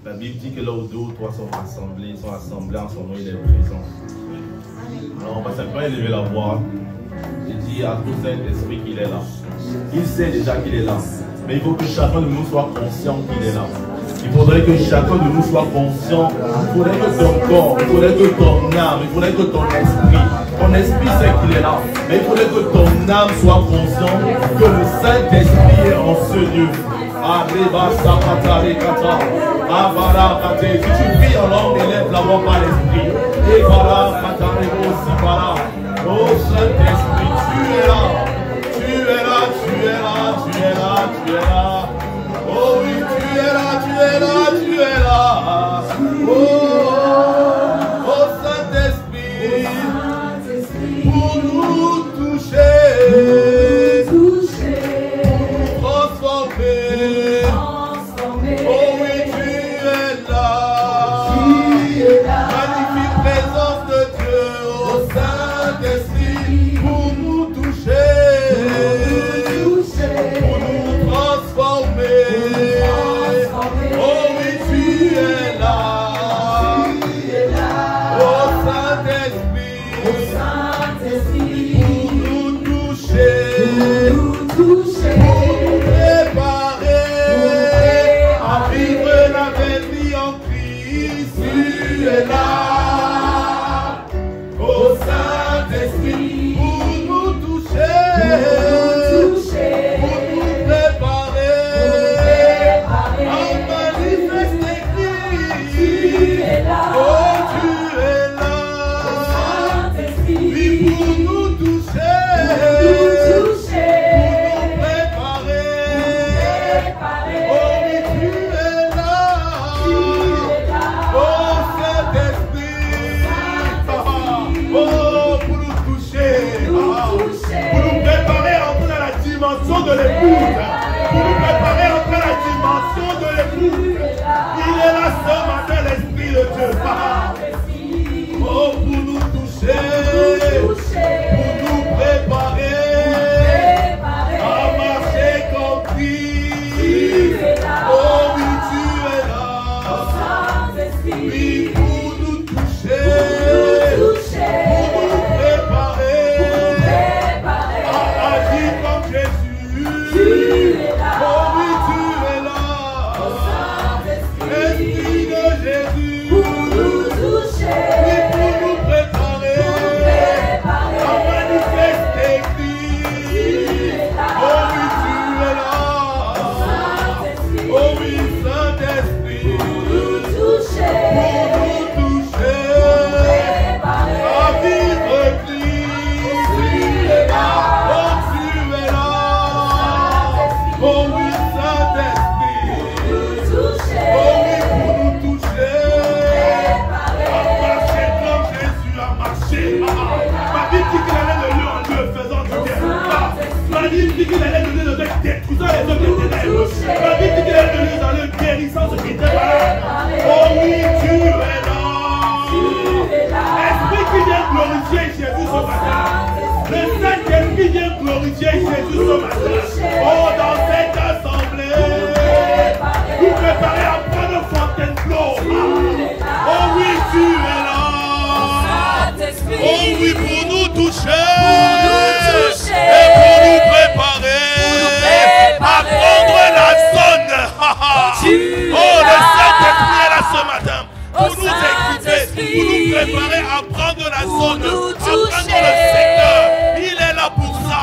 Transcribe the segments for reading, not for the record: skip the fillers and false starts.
La Bible dit que là où deux ou trois sont assemblés en son nom, il est présent. Alors on va simplement élever la voix et dire à tout Saint-Esprit qu'il est là. Il sait déjà qu'il est là, mais il faut que chacun de nous soit conscient qu'il est là. Il faudrait que chacun de nous soit conscient. Il faudrait que ton corps, il faudrait que ton âme, il faudrait que ton esprit sait qu'il est là. Mais il faudrait que ton âme soit conscient que le Saint-Esprit est en ce lieu. Si tu pries en langue, élève la voix par l'esprit. Oh Saint-Esprit, tu es là. Tu es là, tu es là, tu es là, tu es là. Oh oui, tu es là, tu es là, tu es là. Oh Saint-Esprit, pour nous toucher, transformer. Oh oui, tu es là. Magnifique présence de Dieu, oh Saint-Esprit, pour nous toucher, pour nous transformer. Oh oui, tu es là. Oh Saint-Esprit, pour nous toucher, pour nous préparer à vivre la belle vie en Christ. Tu es là. Oh Saint-Esprit, pour nous toucher, pour nous préparer à manifester Christ. Oh, tu es là. Oui, pour nous toucher, pour nous préparer. Oh oui, tu es là. Oh Saint-Esprit, oh pour nous toucher, pour nous préparer à entrer dans la dimension de l'épouse, pour nous préparer à entrer dans la dimension de l'épouse. Il est là ce matin, l'Esprit de Dieu. Oh, pour nous toucher, pour nous préparer à marcher comme Christ. Oh oui, tu es là. Oui, pour nous toucher, pour nous préparer à agir comme Jésus. Oh oui, tu es là. Esprit de Jésus, pour nous toucher, oui, pour nous préparer à manifester Christ. Oh oui, tu es là. Oh oui, Saint-Esprit, pour nous toucher, à vivre Christ. Tu es là. Oh, tu es là. Oh oui, Saint-Esprit, oh oui, pour nous toucher, à marcher comme Jésus a marché. Ma Bible dit qu'il allait de lieu en lieu faisant du bien. Ma Bible dit qu'il allait de lieu en lieu détruisant les hommes des ténèbres. Ma Bible dit qu'il allait de lieu en lieu guérissant ceux qui étaient malades. Oh oui, tu es là. Esprit qui vient glorifier Jésus ce matin. Le Saint-Esprit vient glorifier Jésus ce matin. Oh, dans cette assemblée, nous préparer à prendre Fontainebleau. Oh oui, tu es là. Oh oui, pour nous toucher, et pour nous préparer à prendre la zone. Oh, le Saint-Esprit est là ce matin pour nous équiper, pour nous préparer à prendre la zone, à prendre le secteur. Il est là pour ça.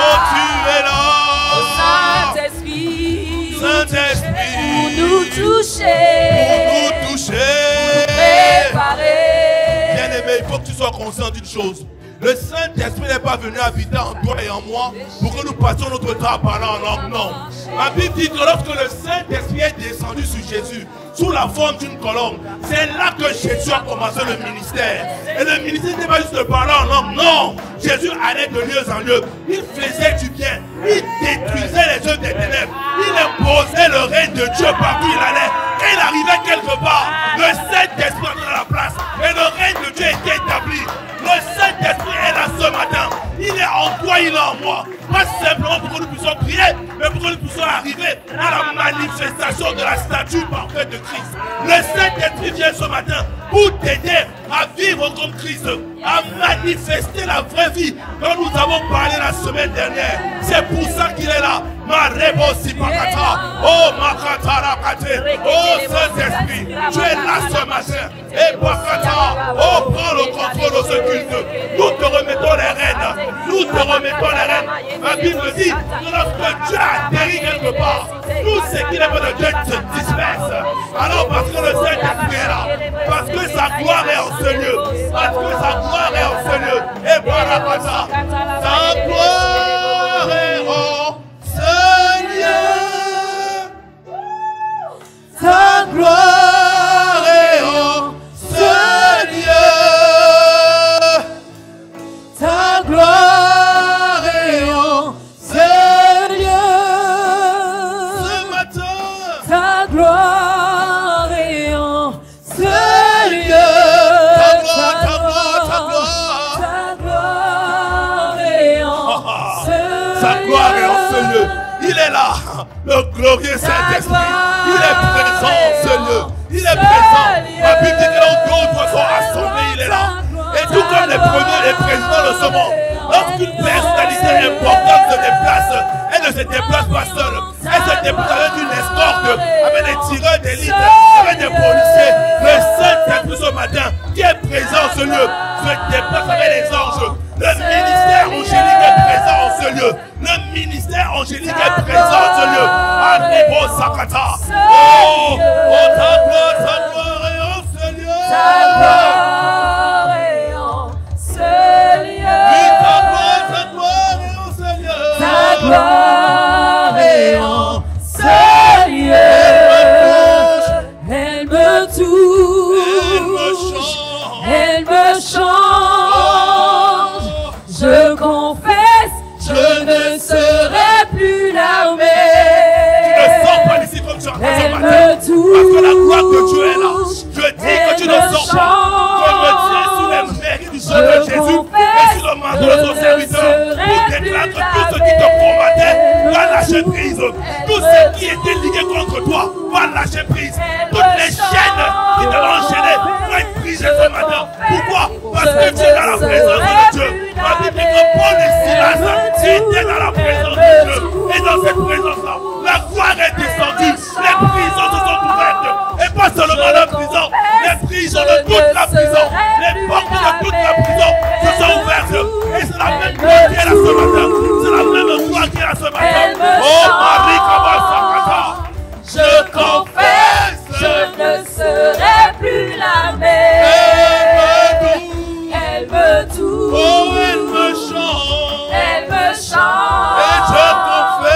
Oh, tu es là. Saint-Esprit, pour nous toucher, Bien-aimé, il faut que tu sois conscient d'une chose. Le Saint-Esprit n'est pas venu habiter en toi et en moi pour que nous passions notre temps à parler en langue. Non. La Bible dit que lorsque le Saint-Esprit est descendu sur Jésus, sous la forme d'une colombe, c'est là que Jésus a commencé le ministère. Et le ministère n'était pas juste de parler en langue. Non. Jésus allait de lieu en lieu. Il faisait du bien. Il détruisait les œuvres des ténèbres. Il imposait le règne de Dieu partout où il allait. Et il arrivait quelque part. Le Saint-Esprit était à la place. Et le règne de Dieu était établi. Le Saint-Esprit est là ce matin. Il est en toi, il est en moi. Pas simplement pour que nous puissions prier, mais pour que nous puissions arriver à la manifestation de la statue parfaite de Christ. Le Saint-Esprit vient ce matin pour t'aider à vivre comme Christ, à manifester la vraie vie dont nous avons parlé la semaine dernière. C'est pour ça qu'il est là. Oh Saint-Esprit, tu es là ce matin. Et oh, prends le contrôle de ce culte. Nous te remettons les rênes. Nous te remettons les rênes. La Bible dit que lorsque Dieu atterrit quelque part, tout ce qui n'est pas de Dieu se disperse. Alors parce que le Saint-Esprit est là, parce que sa gloire est en ce lieu, parce que sa gloire est en ce lieu. Et voilà ça. Sa gloire est en ce lieu. Sa gloire est en ce lieu. Ta gloire est en ce lieu. Ce matin. Ta gloire est en ce lieu. Ta gloire, ta gloire, ta gloire. Ta gloire est en ce lieu. Sa gloire est en ce lieu. Il est là, le glorieux Saint-Esprit. Il est présent en ce lieu. Il est présent. La Bible dit que là où d'autres sont assemblés, il est là. Et tout comme les premiers, les présidents de ce monde, lorsqu'une personnalité importante se déplace, elle ne se déplace pas seule. Elle se déplace avec une escorte, avec des tireurs d'élite, avec des policiers. Le Saint-Esprit ce matin, qui est présent en ce lieu, se déplace avec les anges. Le ministère angélique est présent en ce lieu. Le ministère angélique est présent en ce lieu. Arrivo Sakata. Oh, ta gloire est en ce lieu. Ta gloire est en ce lieu. Oui, ta gloire est en ce lieu. Ta gloire est en ce lieu. Elle me touche. Elle me change. Je confesse, je ne serai plus l'armée. Tu ne sors pas d'ici comme tu as ce matin. Parce que la gloire de Dieu est là. Je dis que tu ne sors pas. Je me tiens sous les mérites du sang de Jésus et sur le manteau de son serviteur pour déclarer que tout ce qui te combattait va lâcher prise. Tout ce qui était lié contre toi va lâcher prise. Toutes les chaînes qui te l'ont enchaîné vont être brisées ce matin. Pourquoi? Parce que tu es dans la présence de Dieu. La Bible dit que Paul et Silas étaient dans la présence de Dieu. Et dans cette présence-là, la gloire est descendue. Les prisons se sont ouvertes. Et pas seulement la prison, les prisons de toute la prison, les portes de toute la prison se sont ouvertes. Et c'est la même gloire qui est là ce matin. C'est la même gloire qui est là ce matin. Oh Marie Kabasakata, je confesse, je ne serai plus la même. Elle me touche. Oh, elle me chante. Elle me chante. Et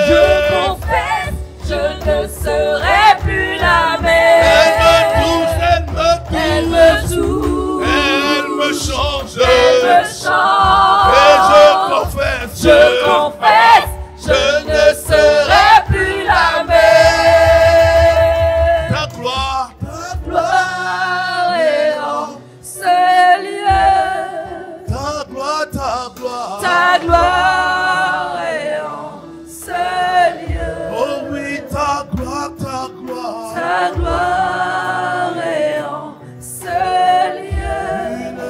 je confesse, je ne serai plus la même. Elle me touche, elle me touche. Elle me touche. Elle me chante. Elle me chante. Et je confesse, je ne serai plus la même. Ta gloire est en ce lieu. Ta gloire est en ce lieu. Oh oui, ta gloire. Ta gloire est en ce lieu. Une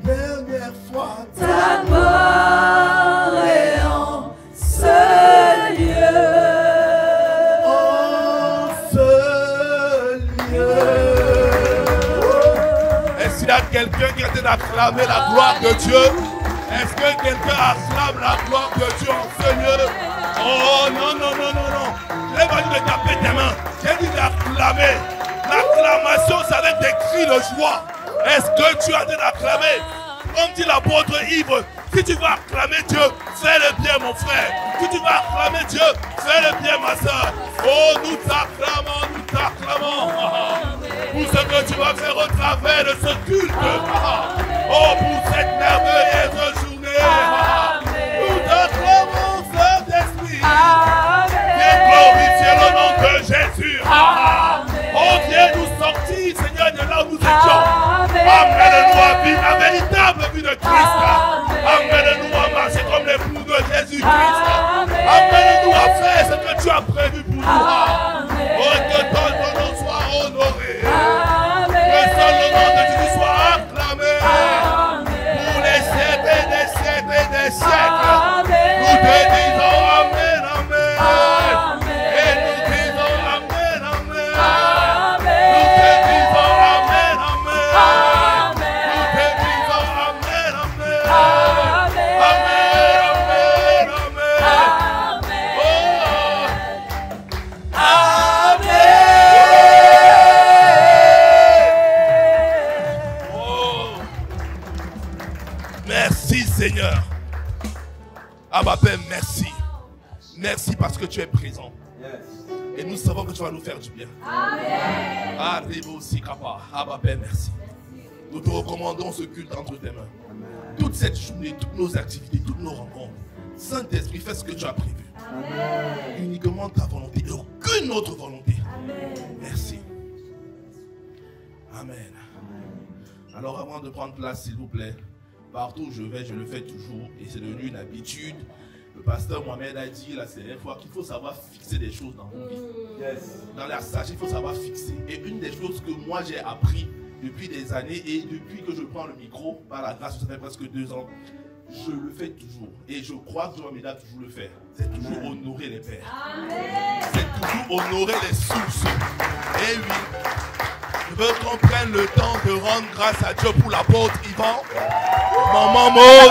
dernière fois. Ta gloire est en ce lieu. En ce lieu. Est-ce qu'il y a quelqu'un qui a été d'acclamer la gloire de Dieu? Est-ce que quelqu'un acclame la gloire de Dieu en ce lieu? Oh non. Je n'ai pas dit de taper tes mains. J'ai dit d'acclamer. L'acclamation, c'est avec des cris de joie. Est-ce que tu as dit d'acclamer? comme dit l'apôtre Yves, si tu vas acclamer Dieu, fais le bien mon frère. Si tu vas acclamer Dieu, fais le bien ma soeur. Oh, nous t'acclamons, nous t'acclamons. Pour ce que tu vas faire au travers de ce culte. Oh, pour cette merveilleuse journée. Nous t'acclamons, Saint-Esprit. Viens glorifier le nom de Jésus. Oh, viens nous sortir, Seigneur, de là où nous étions. Amène-nous à vivre la véritable vie de Christ. Amène-nous à marcher comme l'époux de Jésus-Christ. Amène-nous à faire ce que tu as prévu pour nous. Oh, que ton nom soit honoré. Que seul le nom de Jésus soit acclamé. Pour les siècles et des siècles et des siècles. Nous te disons Amen, Amen. Et nous disons Amen, Amen. Nous te disons Amen, Amen. Nous te disons Amen, Amen. Amen, Amen, Amen. Oh. Amen. Oh. Merci Seigneur. Abba Père, merci. Merci parce que tu es présent. Et nous savons que tu vas nous faire du bien. Amen. Abba Père, merci. Nous te recommandons ce culte entre tes mains. Toute cette journée, toutes nos activités, toutes nos rencontres. Saint-Esprit, fais ce que tu as prévu. Amen. Uniquement ta volonté et aucune autre volonté. Amen. Merci. Amen. Alors avant de prendre place, s'il vous plaît, partout où je vais, je le fais toujours. Et c'est devenu une habitude. Le pasteur Mohamed a dit la dernière fois qu'il faut savoir fixer des choses dans nos vies. Yes. Dans la sagesse, il faut savoir fixer. Et une des choses que moi j'ai appris depuis des années et depuis que je prends le micro, par la grâce, ça fait presque 2 ans, je le fais toujours. Et je crois que je vais toujours le faire. C'est toujours honorer les pères. C'est toujours honorer les sources. Et oui, je veux qu'on prenne le temps de rendre grâce à Dieu pour l'apôtre Yvan, maman Maud,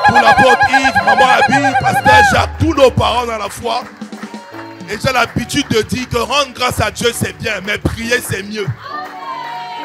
pour l'apôtre Yves, maman Abby, pasteur Jacques, tous nos parents dans la foi. Et j'ai l'habitude de dire que rendre grâce à Dieu c'est bien, mais prier c'est mieux.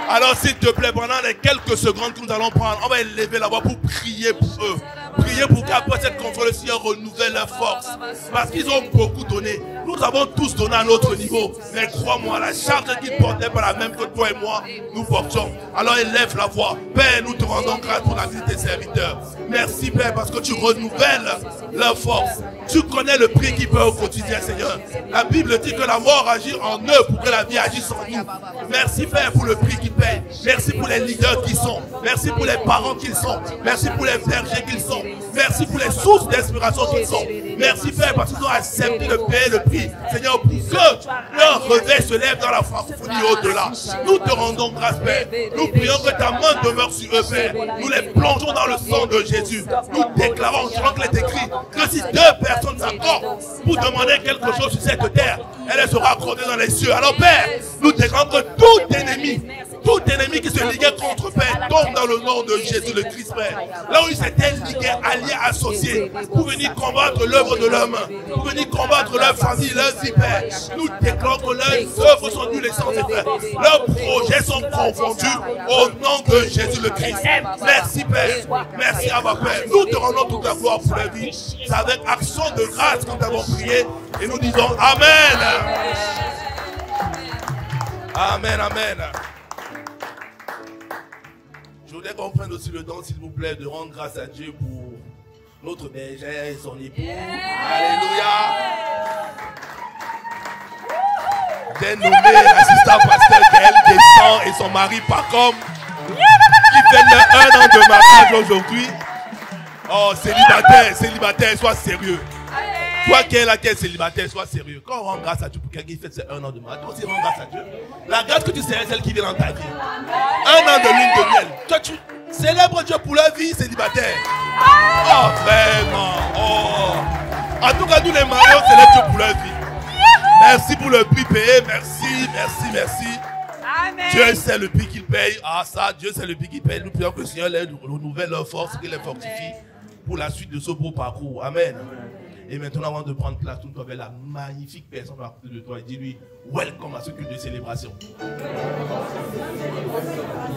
Alors s'il te plaît, pendant les quelques secondes que nous allons prendre, on va élever la voix pour prier pour eux. Prier pour qu'après cette conférence, le Seigneur renouvelle leur force. Parce qu'ils ont beaucoup donné. Nous avons tous donné à notre niveau. Mais crois-moi, la charge qu'ils portaient pas la même que toi et moi, nous portions. Alors élève la voix. Père, nous te rendons grâce pour la vie de tes serviteurs. Merci Père, parce que tu renouvelles leur force. Tu connais le prix qu'ils paient au quotidien, Seigneur. La Bible dit que la mort agit en eux pour que la vie agisse en nous. Merci Père pour le prix qu'ils payent. Merci pour les leaders qu'ils sont. Merci pour les parents qu'ils sont. Merci pour les bergers qu'ils sont. Merci pour les sources d'inspiration qu'ils sont. Merci Père parce qu'ils ont accepté de payer le prix. Seigneur, pour que leur revers se lève dans la francophonie au-delà. Nous te rendons grâce Père. Nous prions que ta main demeure sur eux Père. Nous les plongeons dans le sang de Jésus. Nous déclarons, je crois qu'il est écrit, que si 2 personnes s'accordent pour demander quelque chose sur cette terre, elle sera accordée dans les cieux. Alors Père, nous déclarons que tout ennemi qui se liguait contre Père tombe dans le nom de Jésus le Christ Père. Là où ils s'étaient ligués, alliés, associés, pour venir combattre l'œuvre de leurs mains, pour venir combattre leur famille, leur vie Père. Nous déclarons que leurs œuvres sont nulles et sans effet. Leurs projets sont confondus au nom de Jésus le Christ. Merci Père. Merci Abba Père. Nous te rendons toute la gloire pour la vie. C'est avec action de grâce que nous avons prié et nous disons Amen. Amen, amen. Je voudrais qu'on prenne aussi le temps, s'il vous plaît, de rendre grâce à Dieu pour notre bergère et son époux. Alléluia. J'ai nommé l'assistant pasteur qu'elle descend et son mari Pacom, qui fait le 1 an de mariage aujourd'hui. Oh, célibataire, sois sérieux. Toi qui es là, qui es célibataire, sois sérieux. Quand on rend grâce à Dieu pour quelqu'un qui fait ses 1 an de mariage, toi aussi rends grâce à Dieu. La grâce que tu sais, celle qui vient dans ta vie. 1 an de lune de miel. Toi, tu célèbres Dieu pour leur vie célibataire. Oh, vraiment. Oh. En tout cas, nous les mariés, on célèbre Dieu pour leur vie. Merci pour le prix payé. Merci. Amen. Dieu sait le prix qu'il paye. Ah, ça, Dieu sait le prix qu'il paye. Nous prions que le Seigneur les renouvelle leur force, qu'il les fortifie pour la suite de ce beau parcours. Amen. Et maintenant, avant de prendre place, tout avec la magnifique personne à côté de toi et dis-lui, welcome à ce culte de célébration.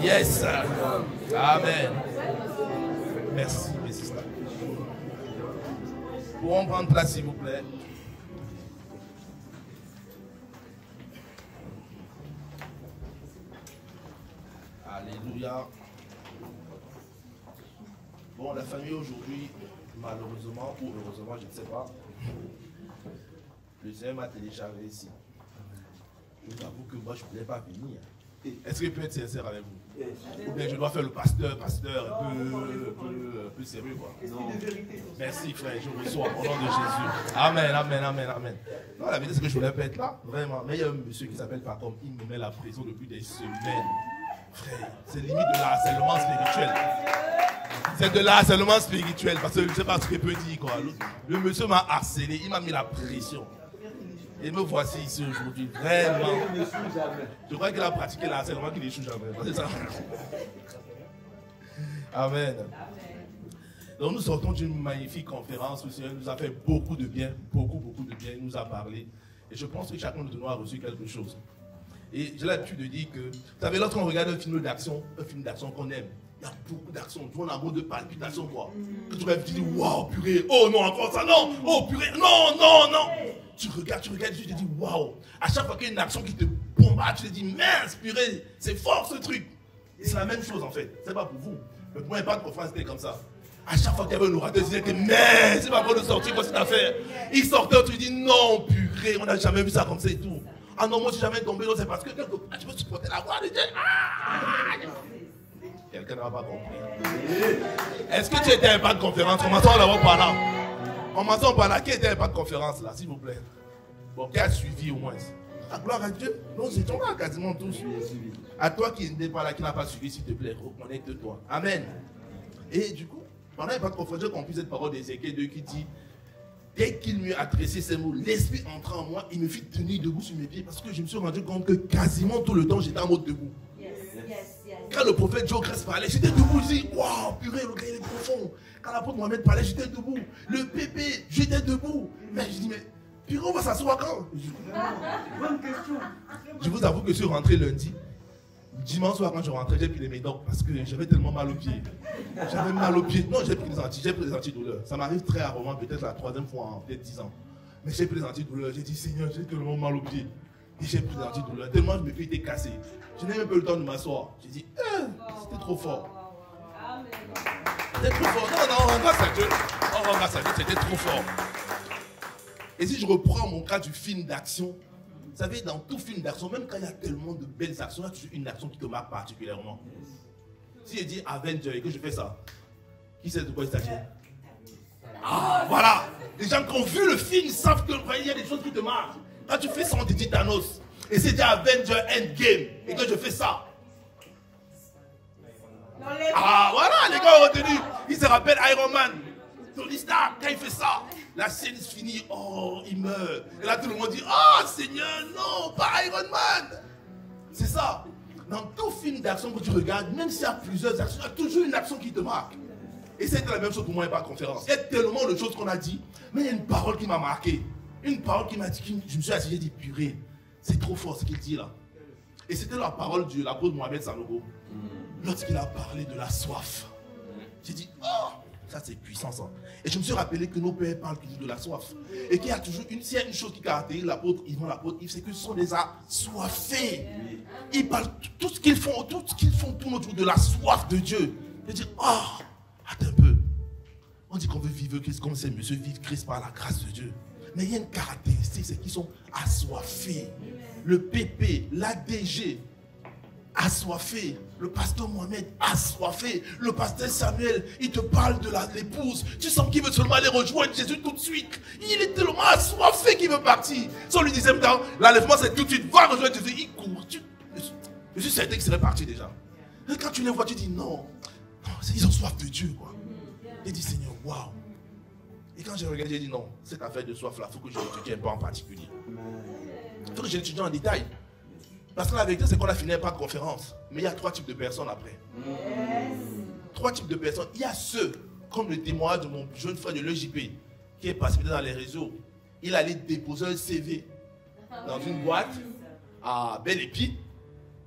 Yes. Amen. Merci, mes sisters. Pourrons prendre place, s'il vous plaît. Alléluia. Bon, la famille aujourd'hui, malheureusement ou heureusement, je ne sais pas, le Seigneur m'a téléchargé ici. Je vous avoue que moi, je ne voulais pas venir. Est-ce qu'il peut être sincère avec vous? Ou bien je dois faire le pasteur un peu sérieux, quoi. Merci, frère, je reçois au nom de Jésus. Amen, amen, amen, amen. Non, la vérité, c'est que je ne voulais pas être là, vraiment. Mais il y a un monsieur qui s'appelle Pacom, il me met la pression depuis des semaines. Frère, c'est limite de l'harcèlement spirituel. C'est de l'harcèlement spirituel, parce que je ne sais pas ce qu'il peut dire, quoi. Le monsieur m'a harcelé, il m'a mis la pression. Et me voici ici aujourd'hui, vraiment. Je crois qu'il a pratiqué l'harcèlement qu'il n'échoue jamais. C'est ça. Amen. Donc nous sortons d'une magnifique conférence où le Seigneur nous a fait beaucoup de bien, beaucoup de bien, il nous a parlé. Et je pense que chacun de nous a reçu quelque chose. Et j'ai l'habitude de dire que, vous savez, lorsqu'on regarde un film d'action qu'on aime, il y a beaucoup d'actions, tout le monde a un mot de palpitation, quoi. Que tu rêves, tu dis, waouh, purée, oh non, encore ça, non, oh purée, non, non, non. Tu regardes, tu te dis, waouh. À chaque fois qu'il y a une action qui te bombarde, tu te dis, mince, purée, c'est fort ce truc. C'est la même chose en fait, c'est pas pour vous. Mais pour moi, il n'y a pas de conférence, c'était comme ça. À chaque fois qu'il y avait un orateur, il disait que, mais c'est pas pour nous sortir, quoi cette affaire. Il sortait, tu dis, non, purée, on n'a jamais vu ça comme ça et tout. Ah non, moi je suis jamais tombé, non, c'est parce que quelque part, tu peux supporter la voix de Dieu. Quelqu'un n'a pas compris. Est-ce que tu étais à un pas de conférence? Commençons d'abord par là. Commençons par là. Qui était à un pas de conférence là, s'il vous plaît? Bon, qui a suivi au moins? Ah, gloire à Dieu. Nous étions là quasiment tous. À toi qui n'es pas là, qui n'a pas suivi, s'il te plaît, reconnecte-toi. Amen. Et du coup, pendant un pas de conférence, j'ai compris cette parole d'Ézéchiel 2 qui dit, dès qu'il m'eut adressé ces mots, l'esprit entra en moi, il me fit tenir debout sur mes pieds parce que je me suis rendu compte que quasiment tout le temps j'étais en mode debout. Quand le prophète Joachim parlait, j'étais debout, je dis, waouh, purée, le gars il est profond. Quand l'apôtre Mohamed parlait, j'étais debout. Le pépé, j'étais debout. Mais je dis, mais purée, on va s'asseoir quand? Bonne question. Je vous avoue que je suis rentré lundi. Dimanche soir, quand je rentrais, j'ai pris les médocs parce que j'avais tellement mal aux pieds. J'avais mal aux pieds. Non, j'ai pris des antidouleurs. Ça m'arrive très rarement, peut-être la troisième fois en peut-être 10 ans. Mais j'ai pris des antidouleurs. J'ai dit, Seigneur, j'ai tellement mal aux pieds. Et j'ai pris des antidouleurs. Tellement je me suis été cassé. Je n'ai même pas eu le temps de m'asseoir. J'ai dit, c'était trop fort. C'était trop fort. Non, non, grâce à Dieu. Oh, grâce à Dieu, c'était trop fort. Et si je reprends mon cas du film d'action, vous savez, dans tout film d'action, même quand il y a tellement de belles actions, il y a toujours une action qui te marque particulièrement. Si je dis Avenger et que je fais ça, qui sait de quoi il s'agit? Ah, voilà. Les gens qui ont vu le film savent qu'il y a des choses qui te marquent. Quand tu fais ça, on te dit Thanos. Et c'est dit Avenger Endgame. Et que je fais ça. Ah, voilà, les gars ont retenu. Ils se rappellent Iron Man. Tony Stark, quand il fait ça, la scène se finit, oh, il meurt. Et là, tout le monde dit, oh, Seigneur, non, pas Iron Man. C'est ça. Dans tout film d'action que tu regardes, même s'il y a plusieurs actions, il y a toujours une action qui te marque. Et c'était la même chose pour moi et pas conférence. Il y a tellement de choses qu'on a dit, mais il y a une parole qui m'a marqué. Une parole qui m'a dit, je me suis assis, j'ai dit, purée, c'est trop fort ce qu'il dit là. Et c'était la parole de l'apôtre Mohamed Sanogo. Lorsqu'il a parlé de la soif. J'ai dit, oh, ça c'est puissant ça. Et je me suis rappelé que nos pères parlent toujours de la soif. Et qu'il y a toujours s'il y a une chose qui caractérise l'apôtre Yves, c'est que ce sont des assoiffés. Ils parlent tout ce qu'ils font tourne autour de la soif de Dieu. J'ai dit, oh, attends un peu. On dit qu'on veut vivre Christ comme c'est monsieur, vivre Christ par la grâce de Dieu. Mais il y a une caractéristique, c'est qu'ils sont assoiffés. Le PP, l'ADG, assoiffé. Le pasteur Mohamed, assoiffé. Le pasteur Samuel, il te parle de l'épouse. Tu sens qu'il veut seulement aller rejoindre Jésus tout de suite. Il est tellement assoiffé qu'il veut partir. Si on lui disait, l'enlèvement c'est tout de suite, va rejoindre Jésus. Il court. Je suis certain qu'il serait parti déjà. Et quand tu les vois, tu dis non. Ils ont soif de Dieu, quoi. J'ai dit, Seigneur, waouh. Et quand j'ai regardé, j'ai dit non, cette affaire de soif là, il faut que je l'étudie un peu en particulier. Il faut que je l'étudie en détail. Parce que la vérité, c'est qu'on a fini pas de conférence. Mais il y a 3 types de personnes après. 3 types de personnes. Il y a ceux, comme le témoignage de mon jeune frère de l'EJP, qui est passé dans les réseaux. Il allait déposer un CV dans une boîte à Bel Épi.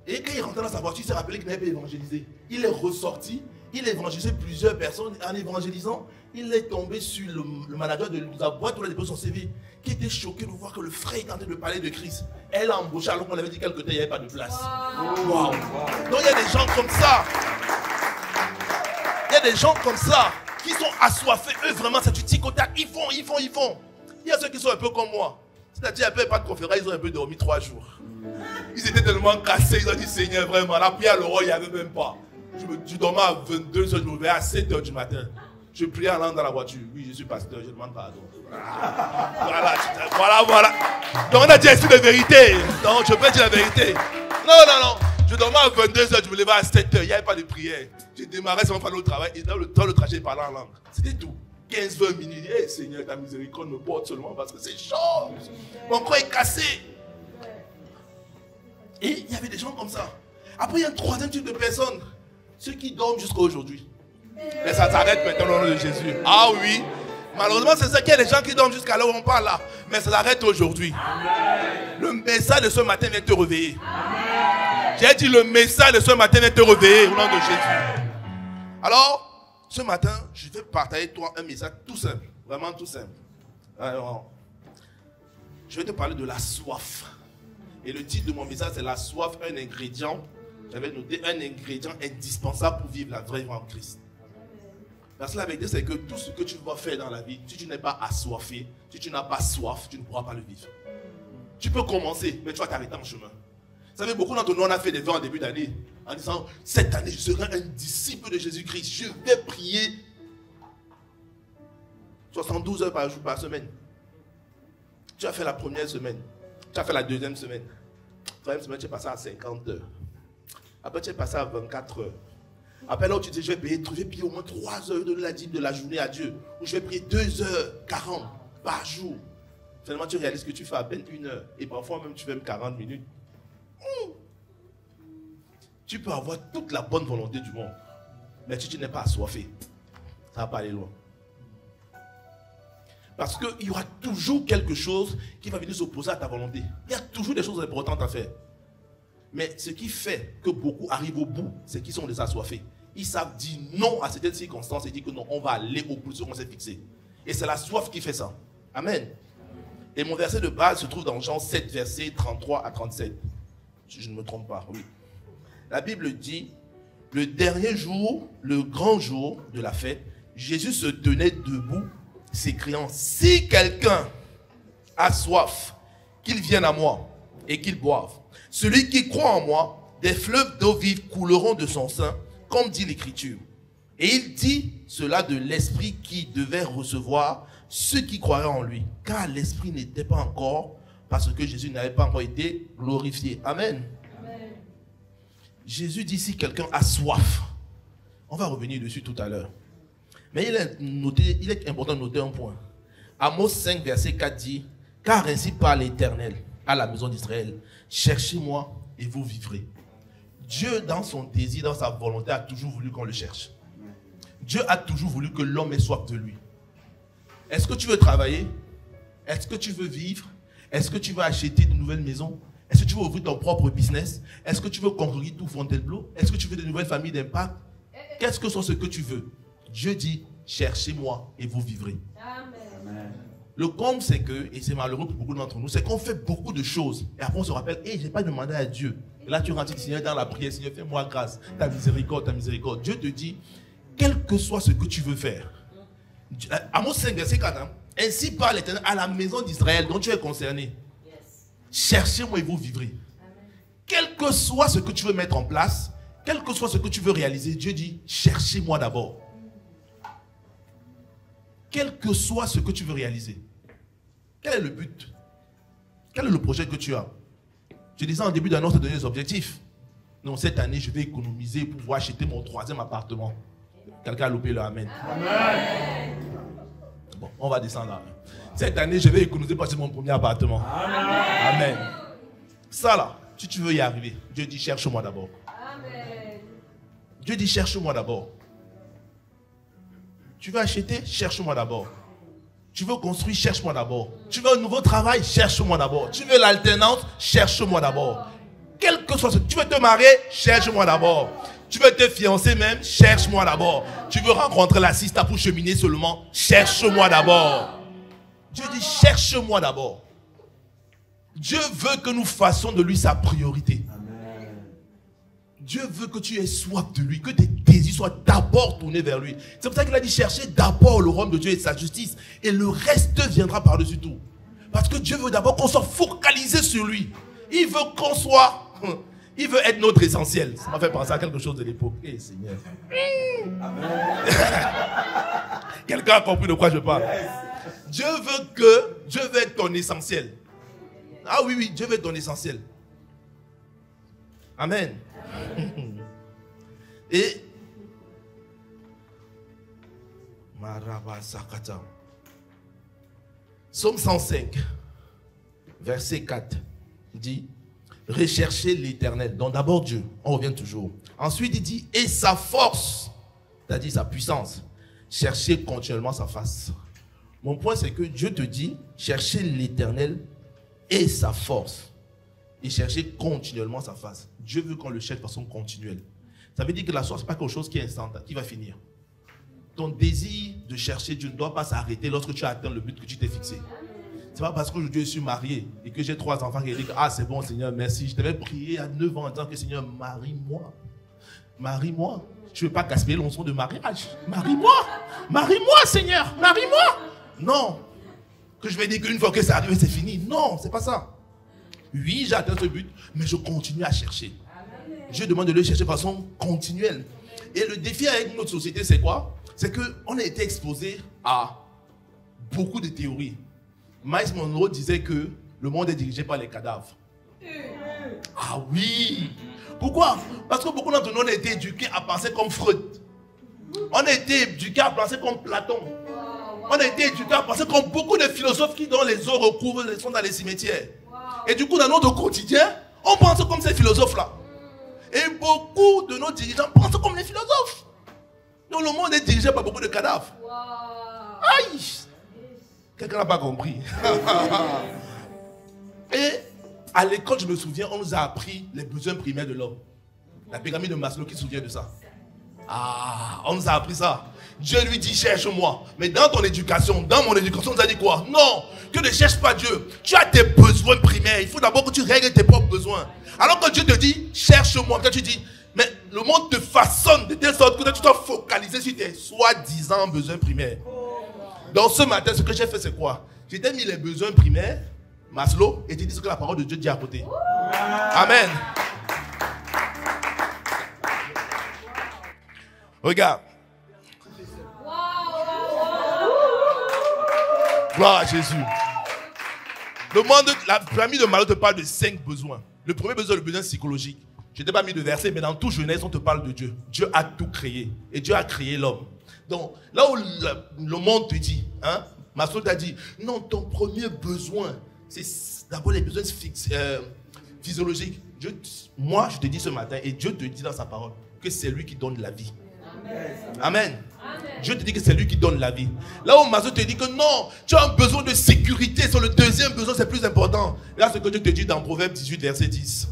Et quand il rentrait dans sa voiture, il s'est rappelé qu'il n'avait pas évangélisé. Il est ressorti. il évangélisait plusieurs personnes. En évangélisant, il est tombé sur le manager de la boîte où il a déposé son CV, qui était choqué de voir que le frère est en train de parler de Christ. Elle a embauché alors qu'on avait dit quelque temps, il n'y avait pas de place. Wow. Donc il y a des gens comme ça. Il y a des gens comme ça qui sont assoiffés. Eux, vraiment, c'est du tic-au-tac. Ils font. Il y a ceux qui sont un peu comme moi. C'est-à-dire, après pas de conférence, ils ont un peu dormi 3 jours. Ils étaient tellement cassés, ils ont dit, Seigneur, vraiment, la prière à l'euro, il n'y avait même pas. Je dormais à 22h, je me réveillais à 7h du matin. Je priais en langue dans la voiture. Oui, je suis pasteur, je demande pardon. Voilà. Donc on a dit ici la vérité. Donc je peux dire la vérité. Non. Je dormais à 22h, je me levais à 7h, il n'y avait pas de prière. Je démarrais sans faire le travail et dans le trajet, je parlais en langue. C'était tout. 15-20 minutes. Hey, Seigneur, ta miséricorde me porte seulement parce que c'est chaud. Mon corps est cassé. Et il y avait des gens comme ça. Après, il y a un troisième type de personnes. Ceux qui dorment jusqu'à aujourd'hui. Mais ça s'arrête maintenant au nom de Jésus. Ah oui. Malheureusement, c'est ça qu'il y a des gens qui dorment jusqu'à l'heure où on parle là. Mais ça s'arrête aujourd'hui. Le message de ce matin vient te réveiller. J'ai dit le message de ce matin vient te réveiller au nom de Jésus. Alors, ce matin, je vais partager avec toi un message tout simple. Vraiment tout simple. Alors, je vais te parler de la soif. Et le titre de mon message, c'est la soif, un ingrédient. J'avais noté un ingrédient indispensable pour vivre la vraie vie en Christ. Parce que la vérité, c'est que tout ce que tu vas faire dans la vie, si tu n'es pas assoiffé, si tu n'as pas soif, tu ne pourras pas le vivre. Tu peux commencer, mais tu vas t'arrêter en chemin. Vous savez, beaucoup d'entre nous, on a fait des vœux en début d'année, en disant, cette année, je serai un disciple de Jésus-Christ. Je vais prier 72 heures par jour, par semaine. Tu as fait la première semaine. Tu as fait la deuxième semaine. La troisième semaine, tu es passé à 50 heures. Après, tu es passé à 24 heures. Après, là où tu dis, je vais prier au moins 3 heures de la dîme de la journée à Dieu. Ou je vais prier 2h40 par jour. Finalement, tu réalises que tu fais à peine 1 heure. Et parfois même, tu fais même 40 minutes. Tu peux avoir toute la bonne volonté du monde. Mais si tu n'es pas assoiffé, ça ne va pas aller loin. Parce qu'il y aura toujours quelque chose qui va venir s'opposer à ta volonté. Il y a toujours des choses importantes à faire. Mais ce qui fait que beaucoup arrivent au bout, c'est qu'ils sont des assoiffés. Ils savent dire non à certaines circonstances et dire que non, on va aller au bout de ce qu'on s'est fixé. Et c'est la soif qui fait ça. Amen. Et mon verset de base se trouve dans Jean 7, versets 33 à 37. Si je ne me trompe pas, oui. La Bible dit, le dernier jour, le grand jour de la fête, Jésus se tenait debout, s'écriant, si quelqu'un a soif, qu'il vienne à moi et qu'il boive. Celui qui croit en moi, des fleuves d'eau vive couleront de son sein, comme dit l'Écriture. Et il dit cela de l'Esprit qui devait recevoir ceux qui croiraient en lui. Car l'Esprit n'était pas encore, parce que Jésus n'avait pas encore été glorifié. Amen. Amen. Jésus dit si quelqu'un a soif. On va revenir dessus tout à l'heure. Mais il est important de noter un point. Amos 5, verset 4 dit, car ainsi parle l'Éternel à la maison d'Israël, cherchez-moi et vous vivrez. Dieu, dans son désir, dans sa volonté, a toujours voulu qu'on le cherche. Dieu a toujours voulu que l'homme ait soif de lui. Est-ce que tu veux travailler? Est-ce que tu veux vivre? Est-ce que tu veux acheter de nouvelles maisons? Est-ce que tu veux ouvrir ton propre business? Est-ce que tu veux conquérir tout Fontainebleau? Est-ce que tu veux de nouvelles familles d'impact? Qu'est-ce que sont ce que tu veux? Dieu dit, cherchez-moi et vous vivrez. Amen. Le comble, c'est que, et c'est malheureux pour beaucoup d'entre nous, c'est qu'on fait beaucoup de choses. Et après, on se rappelle, je n'ai pas demandé à Dieu. Et là, tu rentres, Seigneur, dans la prière, Seigneur, fais-moi grâce. Ta miséricorde, ta miséricorde. Dieu te dit, quel que soit ce que tu veux faire. Amos 5, verset 4. Hein, ainsi parle l'Éternel à la maison d'Israël dont tu es concerné. Yes. Cherchez-moi et vous vivrez. Amen. Quel que soit ce que tu veux mettre en place, quel que soit ce que tu veux réaliser, Dieu dit, cherchez-moi d'abord. Quel que soit ce que tu veux réaliser. Quel est le but? Quel est le projet que tu as? Je disais en début d'annonce, de donner des objectifs. Non, cette année, je vais économiser pour pouvoir acheter mon 3e appartement. Quelqu'un a loupé le Amen. Amen. Bon, on va descendre là. Cette année, je vais économiser pour acheter mon 1er appartement. Amen. Amen. Ça là, si tu veux y arriver, Dieu dit cherche-moi d'abord. Amen. Dieu dit cherche-moi d'abord. Tu veux acheter, cherche-moi d'abord. Tu veux construire, cherche-moi d'abord. Tu veux un nouveau travail, cherche-moi d'abord. Tu veux l'alternance, cherche-moi d'abord. Quel que soit ce que tu veux te marier, cherche-moi d'abord. Tu veux te fiancer même, cherche-moi d'abord. Tu veux rencontrer la sista pour cheminer seulement, cherche-moi d'abord. Dieu dit, cherche-moi d'abord. Dieu veut que nous fassions de lui sa priorité. Amen. Dieu veut que tu aies soif de lui, que tes désirs soient d'abord tournés vers lui. C'est pour ça qu'il a dit, cherchez d'abord le royaume de Dieu et sa justice, et le reste viendra par-dessus tout. Parce que Dieu veut d'abord qu'on soit focalisé sur lui. Il veut qu'on soit... Il veut être notre essentiel. Ça m'a fait penser à quelque chose de l'époque. Eh, Seigneur. Quelqu'un a compris de quoi je parle. Dieu veut être ton essentiel. Ah oui, oui, Dieu veut être ton essentiel. Amen. Et Psaume 105, verset 4, dit: recherchez l'Éternel. Donc d'abord Dieu, on revient toujours. Ensuite il dit, et sa force, c'est-à-dire sa puissance. Cherchez continuellement sa face. Mon point c'est que Dieu te dit, cherchez l'Éternel et sa force. Et cherchez continuellement sa face. Dieu veut qu'on le cherche de façon continuelle. Ça veut dire que la source, ce n'est pas quelque chose qui est instantané, qui va finir. Ton désir de chercher Dieu ne doit pas s'arrêter lorsque tu as atteint le but que tu t'es fixé. C'est pas parce qu'aujourd'hui je suis marié et que j'ai 3 enfants qui disent ah c'est bon Seigneur, merci. Je t'avais prié à 9 ans en disant que Seigneur, marie-moi. Marie-moi. Je ne veux pas gaspiller l'onction de mariage. Marie-moi. Marie-moi Seigneur. Marie-moi. Non. Que je vais dire qu'une fois que ça arrive, c'est fini. Non, c'est pas ça. Oui, j'ai atteint ce but, mais je continue à chercher. Je demande de le chercher de façon continuelle. Et le défi avec notre société, c'est quoi? C'est qu'on a été exposé à beaucoup de théories. Miles Monroe disait que le monde est dirigé par les cadavres. Ah oui! Pourquoi? Parce que beaucoup d'entre nous ont été éduqués à penser comme Freud. On a été éduqués à penser comme Platon. On a été éduqués à penser comme beaucoup de philosophes qui, dont les os recouvrent, sont dans les cimetières. Et du coup, dans notre quotidien, on pense comme ces philosophes-là. Et beaucoup de nos dirigeants pensent comme les philosophes. Donc le monde est dirigé par beaucoup de cadavres. Aïe! Quelqu'un n'a pas compris. Et à l'école, je me souviens, on nous a appris les besoins primaires de l'homme. La pyramide de Maslow, qui se souvient de ça? Ah, on nous a appris ça. Dieu lui dit, cherche-moi. Mais dans ton éducation, dans mon éducation, on nous a dit quoi? Non, que ne cherche pas Dieu. Tu as tes besoins primaires. Il faut d'abord que tu règles tes propres besoins. Alors que Dieu te dit, cherche-moi. Quand tu dis, mais le monde te façonne de telle sorte que tu dois focaliser sur tes soi-disant besoins primaires. Donc ce matin, ce que j'ai fait, c'est quoi? J'ai mis les besoins primaires, Maslow, et j'ai dit ce que la parole de Dieu dit à côté. Amen. Regarde. Gloire à Jésus. Le monde, la pyramide de Maslow te parle de 5 besoins. Le premier besoin, le besoin psychologique. Je n'ai pas mis de verset, mais dans toute Genèse, on te parle de Dieu. Dieu a tout créé. Et Dieu a créé l'homme. Donc, là où le monde te dit, hein, Maslow t'a dit, non, ton premier besoin, c'est d'abord les besoins physiologiques. Moi, je te dis ce matin, et Dieu te dit dans sa parole, que c'est lui qui donne la vie. Amen. Amen. Dieu te dit que c'est lui qui donne la vie. Là où Maslow te dit que non, tu as un besoin de sécurité, sur le deuxième besoin, c'est plus important. Là, ce que Dieu te dit dans Proverbe 18, verset 10.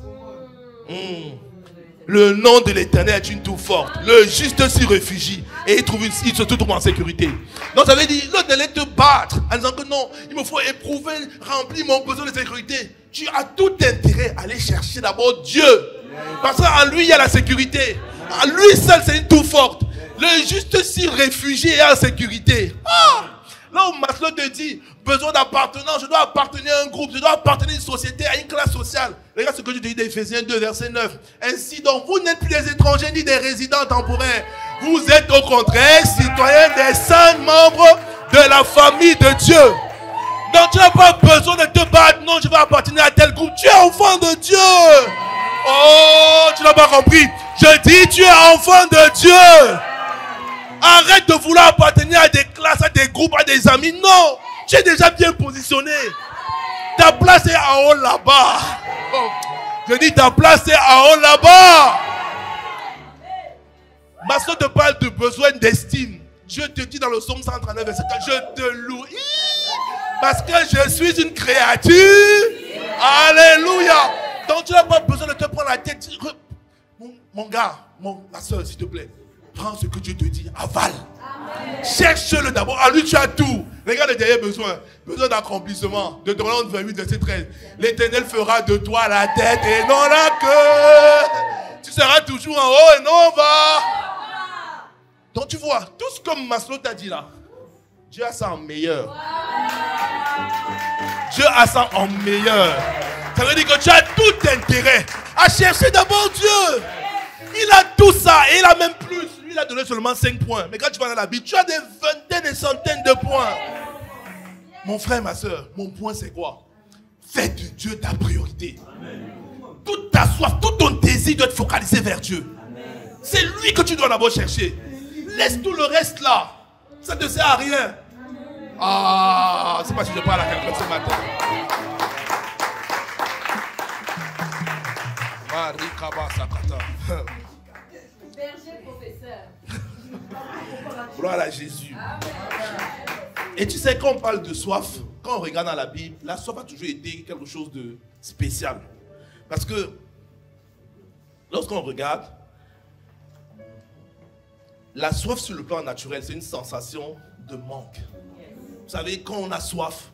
Le nom de l'Éternel est une tour forte. Le juste s'y réfugie et il se trouve en sécurité. Donc ça veut dire, l'autre allait te battre en disant que non, il me faut éprouver, remplir mon besoin de sécurité. Tu as tout intérêt à aller chercher d'abord Dieu. Parce qu'en lui, il y a la sécurité. En lui seul, c'est une tour forte. Le juste s'y réfugie et est en sécurité. Ah! Là où Maslow te dit, besoin d'appartenance, je dois appartenir à un groupe, je dois appartenir à une société, à une classe sociale. Regarde ce que je te dis d'Éphésiens 2, verset 9. Ainsi donc, vous n'êtes plus des étrangers ni des résidents temporaires. Vous êtes au contraire citoyens des saints membres de la famille de Dieu. Donc tu n'as pas besoin de te battre. Non, je vais appartenir à tel groupe. Tu es enfant de Dieu. Oh, tu n'as pas compris. Je dis, tu es enfant de Dieu. Arrête de vouloir appartenir à des classes, à des groupes, à des amis. Non, tu es déjà bien positionné. Ta place est en haut là-bas. Oh, je dis ta place est en haut là-bas. Maslow te parle de besoin d'estime. Je te dis dans le psaume 139, verset 4, je te loue. Parce que je suis une créature. Alléluia. Donc tu n'as pas besoin de te prendre la tête. mon gars, ma soeur, s'il te plaît, prends ce que Dieu te dit, avale. Cherche-le d'abord. À lui, tu as tout. Regarde les derniers besoins. Besoin d'accomplissement. De Deutéronome 28, verset 13. L'Éternel fera de toi la tête et non la queue. Tu seras toujours en haut et non en bas. Donc tu vois, tout ce que Maslow t'a dit là, Dieu a ça en meilleur. Dieu a ça en meilleur. Ça veut dire que tu as tout intérêt à chercher d'abord Dieu. Il a tout ça et il a même plus. Lui, il a donné seulement 5 points. Mais quand tu vas dans la Bible, tu as des vingtaines et centaines de points. Mon frère, ma soeur, mon point c'est quoi? Fais de Dieu ta priorité. Toute ta soif, tout ton désir doit être focalisé vers Dieu. C'est lui que tu dois d'abord chercher. Laisse tout le reste là. Ça ne sert à rien. Ah, c'est pas si je parle à quelqu'un ce matin. Berger professeur. Gloire à Jésus. Et tu sais, quand on parle de soif, quand on regarde dans la Bible, la soif a toujours été quelque chose de spécial. Parce que lorsqu'on regarde, la soif sur le plan naturel, c'est une sensation de manque. Vous savez, quand on a soif,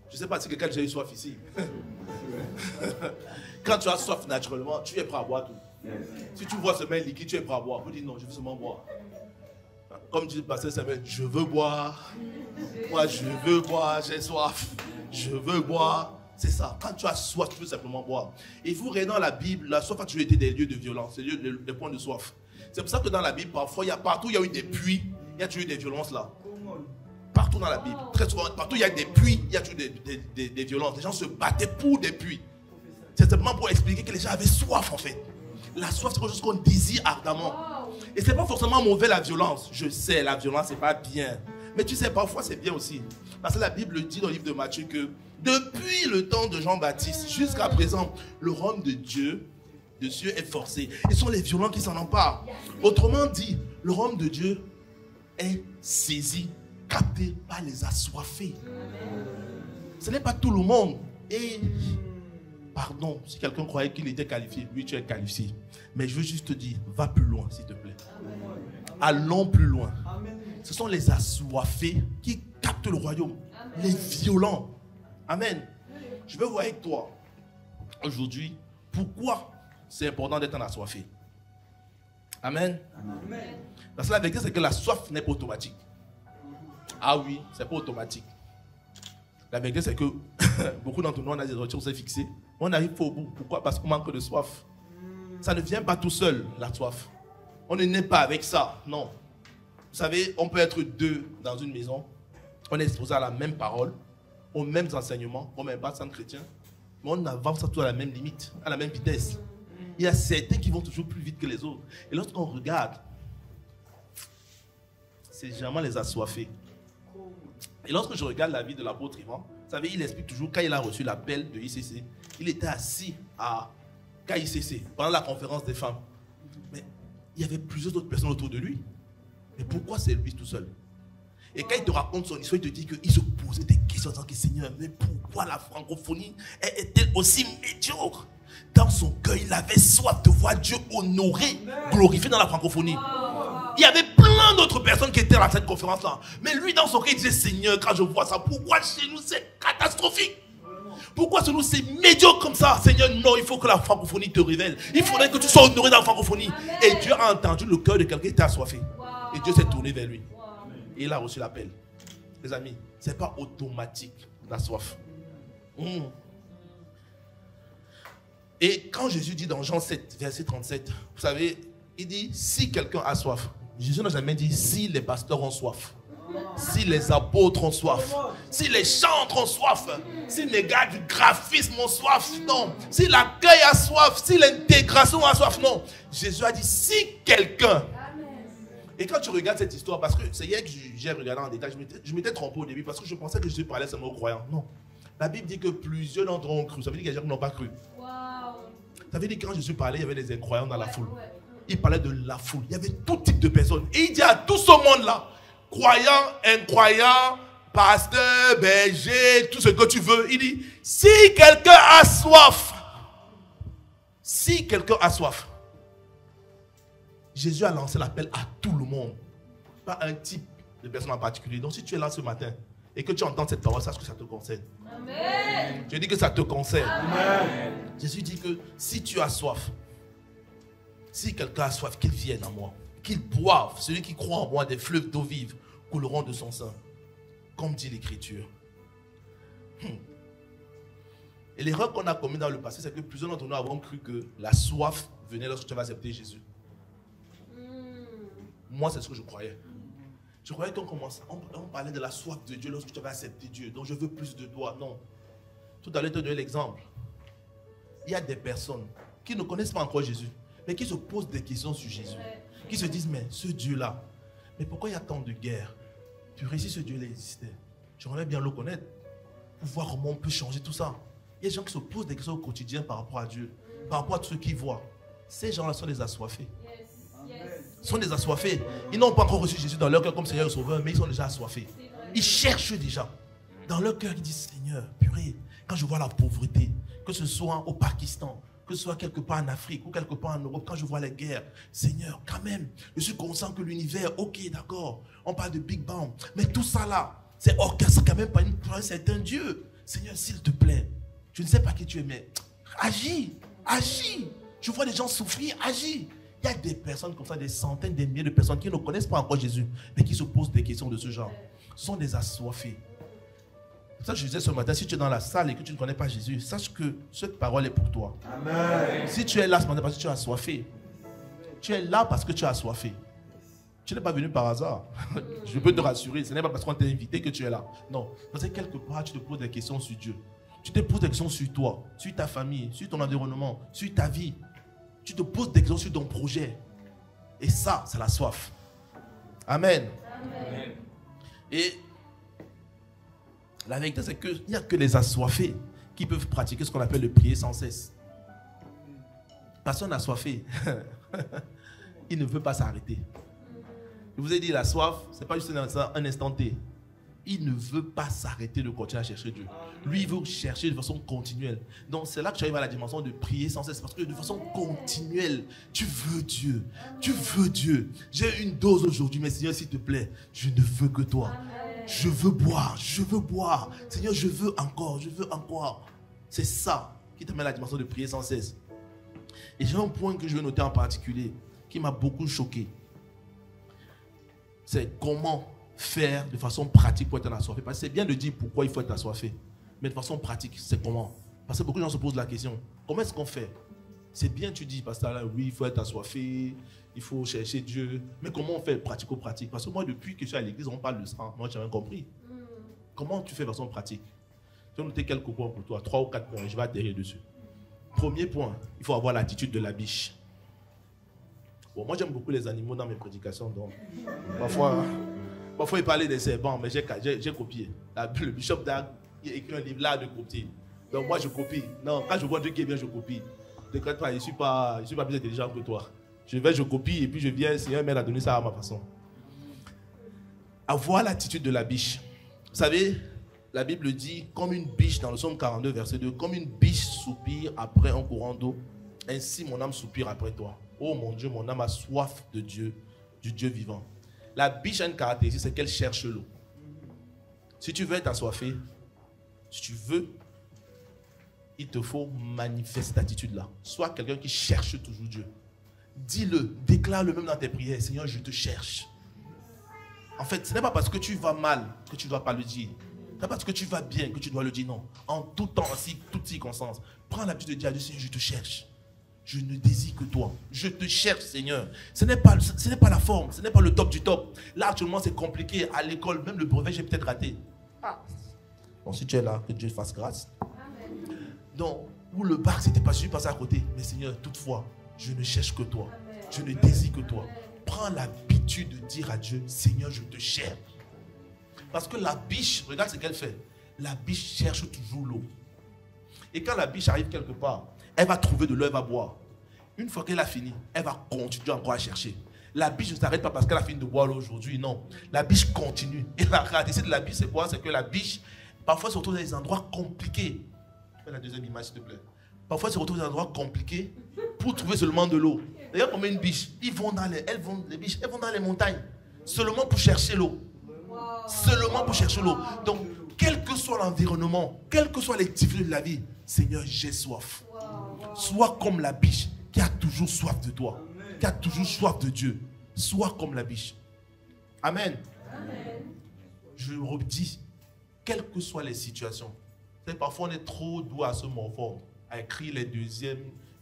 je ne sais pas si quelqu'un a déjà eu soif ici. Quand tu as soif naturellement, tu es prêt à boire tout. Si tu vois ce main liquide, tu es prêt à boire. Vous dites non, je veux seulement boire. Comme dit le pasteur Samuel, je veux boire. Moi, je veux boire, j'ai soif. Je veux boire. C'est ça. Quand tu as soif, tu veux simplement boire. Et vous regardez dans la Bible, la soif a toujours été des lieux de violence, des points de soif. C'est pour ça que dans la Bible, parfois, partout où il y a eu des puits, il y a toujours eu des violences là. Partout dans la Bible. Très souvent, partout où il y a des puits, il y a toujours des violences. Les gens se battaient pour des puits. C'est simplement pour expliquer que les gens avaient soif en fait. La soif, c'est quelque chose qu'on désire ardemment. Et c'est pas forcément mauvais la violence. Je sais, la violence, c'est pas bien. Mais tu sais, parfois, c'est bien aussi. Parce que la Bible dit dans le livre de Matthieu que depuis le temps de Jean-Baptiste jusqu'à présent, le royaume de Dieu est forcé. Et ce sont les violents qui s'en emparent. Autrement dit, le royaume de Dieu est saisi, capté par les assoiffés. Ce n'est pas tout le monde. Et pardon, si quelqu'un croyait qu'il était qualifié, oui, tu es qualifié. Mais je veux juste te dire, va plus loin, s'il te plaît. Allons plus loin. Ce sont les assoiffés qui captent le royaume. Les violents. Amen. Je veux voir avec toi, aujourd'hui, pourquoi c'est important d'être un assoiffé. Amen. Parce que la vérité, c'est que la soif n'est pas automatique. Ah oui, c'est pas automatique. La vérité, c'est que beaucoup d'entre nous, on a des objectifs, on s'est fixés. On arrive au bout. Pourquoi? Parce qu'on manque de soif. Ça ne vient pas tout seul, la soif. On ne naît pas avec ça, non. Vous savez, on peut être deux dans une maison. On est exposé à la même parole, aux mêmes enseignements, au même background chrétien. Mais on avance tous à la même limite, à la même vitesse. Il y a certains qui vont toujours plus vite que les autres. Et lorsqu'on regarde, c'est généralement les assoiffés. Et lorsque je regarde la vie de l'apôtre Ivan, vous savez, il explique toujours quand il a reçu l'appel de ICC, il était assis à KICC pendant la conférence des femmes. Mais il y avait plusieurs autres personnes autour de lui. Mais pourquoi c'est lui tout seul? Et quand il te raconte son histoire, il te dit qu'il se posait des questions en disant que Seigneur, mais pourquoi la francophonie est-elle aussi médiocre? Dans son cœur, il avait soif de voir Dieu honoré, glorifié dans la francophonie. Il y avait plein d'autres personnes qui étaient à cette conférence-là. Mais lui, dans son cœur, il disait, Seigneur, quand je vois ça, pourquoi chez nous c'est catastrophique? Pourquoi chez nous c'est médiocre comme ça? Seigneur, non, il faut que la francophonie te révèle. Il faudrait que tu sois honoré dans la francophonie. Et Dieu a entendu le cœur de quelqu'un qui était assoiffé. Et Dieu s'est tourné vers lui. Et il a reçu l'appel. Les amis, ce n'est pas automatique, la soif. Et quand Jésus dit dans Jean 7, verset 37, vous savez, il dit, si quelqu'un a soif, Jésus n'a jamais dit si les pasteurs ont soif, si les apôtres ont soif, si les chantres ont soif, si les gars du graphisme ont soif, non. Si l'accueil a soif, si l'intégration a soif, non. Jésus a dit si quelqu'un. Et quand tu regardes cette histoire, parce que c'est hier que j'ai regardé en détail, je m'étais trompé au début parce que je pensais que Jésus parlait seulement aux croyants. Non. La Bible dit que plusieurs d'entre eux ont cru. Ça veut dire qu'il y a des gens qui n'ont pas cru. Ça veut dire que quand Jésus parlait, il y avait des incroyants dans la foule. Il parlait de la foule. Il y avait tout type de personnes. Et il dit à tout ce monde-là, croyants, incroyants, pasteurs, bergers, tout ce que tu veux. Il dit, si quelqu'un a soif, Jésus a lancé l'appel à tout le monde, pas un type de personne en particulier. Donc si tu es là ce matin et que tu entends cette parole, sache que ça te concerne. Amen. Je dis que ça te concerne. Amen. Jésus dit que si tu as soif, si quelqu'un a soif, qu'il vienne à moi, qu'il boive. Celui qui croit en moi, des fleuves d'eau vive couleront de son sein, comme dit l'Écriture. Et l'erreur qu'on a commise dans le passé, c'est que plusieurs d'entre nous avons cru que la soif venait lorsque tu vas accepter Jésus. Moi, c'est ce que je croyais. Je croyais qu'on commençait, on parlait de la soif de Dieu lorsque tu vas accepter Dieu. Donc je veux plus de toi. Non. Tout à l'heure, je te donné l'exemple. Il y a des personnes qui ne connaissent pas encore Jésus, mais qui se posent des questions sur Jésus. Qui se disent, mais ce Dieu-là, mais pourquoi il y a tant de guerres? Purée, si ce Dieu-là existait, j'aimerais bien le connaître, pour voir comment on peut changer tout ça. Il y a des gens qui se posent des questions au quotidien par rapport à Dieu, par rapport à tout ce qu'ils voient. Ces gens-là sont des assoiffés. Ils sont des assoiffés. Ils n'ont pas encore reçu Jésus dans leur cœur comme Seigneur et Sauveur, mais ils sont déjà assoiffés. Ils cherchent déjà. Dans leur cœur, ils disent, Seigneur, purée, quand je vois la pauvreté, que ce soit au Pakistan, que ce soit quelque part en Afrique ou quelque part en Europe, quand je vois les guerres, Seigneur, quand même, je suis conscient que l'univers, ok, d'accord, on parle de Big Bang, mais tout ça là, c'est orchestré quand même par un certain Dieu. Seigneur, s'il te plaît, je ne sais pas qui tu es, mais agis, agis. Je vois des gens souffrir, agis. Il y a des personnes comme ça, des centaines, des milliers de personnes qui ne connaissent pas encore Jésus, mais qui se posent des questions de ce genre. Ce sont des assoiffés. C'est ça que je disais ce matin, si tu es dans la salle et que tu ne connais pas Jésus, sache que cette parole est pour toi. Amen. Si tu es là ce matin parce que tu es assoiffé, tu es là parce que tu es assoiffé. Tu n'es pas venu par hasard. Je peux te rassurer, ce n'est pas parce qu'on t'a invité que tu es là. Non, parce que quelque part, tu te poses des questions sur Dieu. Tu te poses des questions sur toi, sur ta famille, sur ton environnement, sur ta vie. Tu te poses des questions sur ton projet. Et ça, c'est la soif. Amen. Amen. Et la vérité, c'est qu'il n'y a que les assoiffés qui peuvent pratiquer ce qu'on appelle le prier sans cesse. Personne assoiffé, il ne veut pas s'arrêter. Je vous ai dit, la soif, ce n'est pas juste un instant T. Il ne veut pas s'arrêter de continuer à chercher Dieu. Lui, il veut chercher de façon continuelle. Donc, c'est là que tu arrives à la dimension de prier sans cesse. Parce que de façon continuelle, tu veux Dieu. Tu veux Dieu. J'ai une dose aujourd'hui, mais Seigneur, s'il te plaît, je ne veux que toi. Je veux boire, je veux boire. Seigneur, je veux encore, je veux encore. C'est ça qui te met à la dimension de prier sans cesse. Et j'ai un point que je veux noter en particulier, qui m'a beaucoup choqué. C'est comment faire de façon pratique pour être assoiffé. Parce que c'est bien de dire pourquoi il faut être assoiffé. Mais de façon pratique, c'est comment? Parce que beaucoup de gens se posent la question. Comment est-ce qu'on fait? C'est bien, tu dis, pasteur, là, oui, il faut être assoiffé, il faut chercher Dieu. Mais comment on fait pratico-pratique? Parce que moi, depuis que je suis à l'église, on parle de ça. Moi, je n'ai rien compris. Comment tu fais de façon pratique? Je vais noter quelques points pour toi, 3 ou 4 points, et je vais atterrir dessus. Premier point, il faut avoir l'attitude de la biche. Bon, moi, j'aime beaucoup les animaux dans mes prédications, donc parfois il parlait des serpents, mais j'ai copié. Le bishop d'Ag a écrit un livre là de copier. Donc moi, je copie. Non, quand je vois Dieu qui est bien, je copie. Ne crains pas, je ne suis pas plus intelligent que toi. Je copie et puis je viens, Seigneur m'a donné ça à ma façon. Avoir l'attitude de la biche. Vous savez, la Bible dit, comme une biche, dans le psaume 42, verset 2, comme une biche soupire après un courant d'eau, ainsi mon âme soupire après toi. Oh mon Dieu, mon âme a soif de Dieu, du Dieu vivant. La biche a une caractéristique, c'est qu'elle cherche l'eau. Si tu veux être assoiffé, si tu veux, il te faut manifester cette attitude-là. Sois quelqu'un qui cherche toujours Dieu. Dis-le, déclare-le même dans tes prières. Seigneur, je te cherche. En fait, ce n'est pas parce que tu vas mal que tu ne dois pas le dire. Ce n'est pas parce que tu vas bien que tu dois le dire, non. En tout temps, en toute circonstance, prends l'habitude de dire à Dieu, Seigneur, je te cherche. Je ne désire que toi. Je te cherche, Seigneur. Ce n'est pas la forme, ce n'est pas le top du top. Là, actuellement, c'est compliqué. À l'école, même le brevet, j'ai peut-être raté. Bon, si tu es là, que Dieu fasse grâce. Amen. Donc, ou le bac, c'était pas juste passer à côté. Mais Seigneur, toutefois, je ne cherche que toi. Amen. Je ne désire que toi. Prends l'habitude de dire à Dieu, Seigneur, je te cherche. Parce que la biche, regarde ce qu'elle fait. La biche cherche toujours l'eau. Et quand la biche arrive quelque part, elle va trouver de l'eau, elle va boire. Une fois qu'elle a fini, elle va continuer encore à chercher. La biche ne s'arrête pas parce qu'elle a fini de boire l'eau aujourd'hui, non. La biche continue. Et la caractéristique de la biche, c'est quoi? C'est que la biche, parfois, se retrouve dans des endroits compliqués. Fais la deuxième image, s'il te plaît. Parfois, elle se retrouve dans des endroits compliqués pour trouver seulement de l'eau. D'ailleurs, comme une biche, les biches, elles vont dans les montagnes, seulement pour chercher l'eau. Seulement pour chercher l'eau. Donc, quel que soit l'environnement, quelles que soient les difficultés de la vie, Seigneur, j'ai soif. Sois comme la biche qui a toujours soif de toi, qui a toujours soif de Dieu. Sois comme la biche. Amen. Je redis, quelles que soient les situations, parfois on est trop doux à se morfondre, à écrire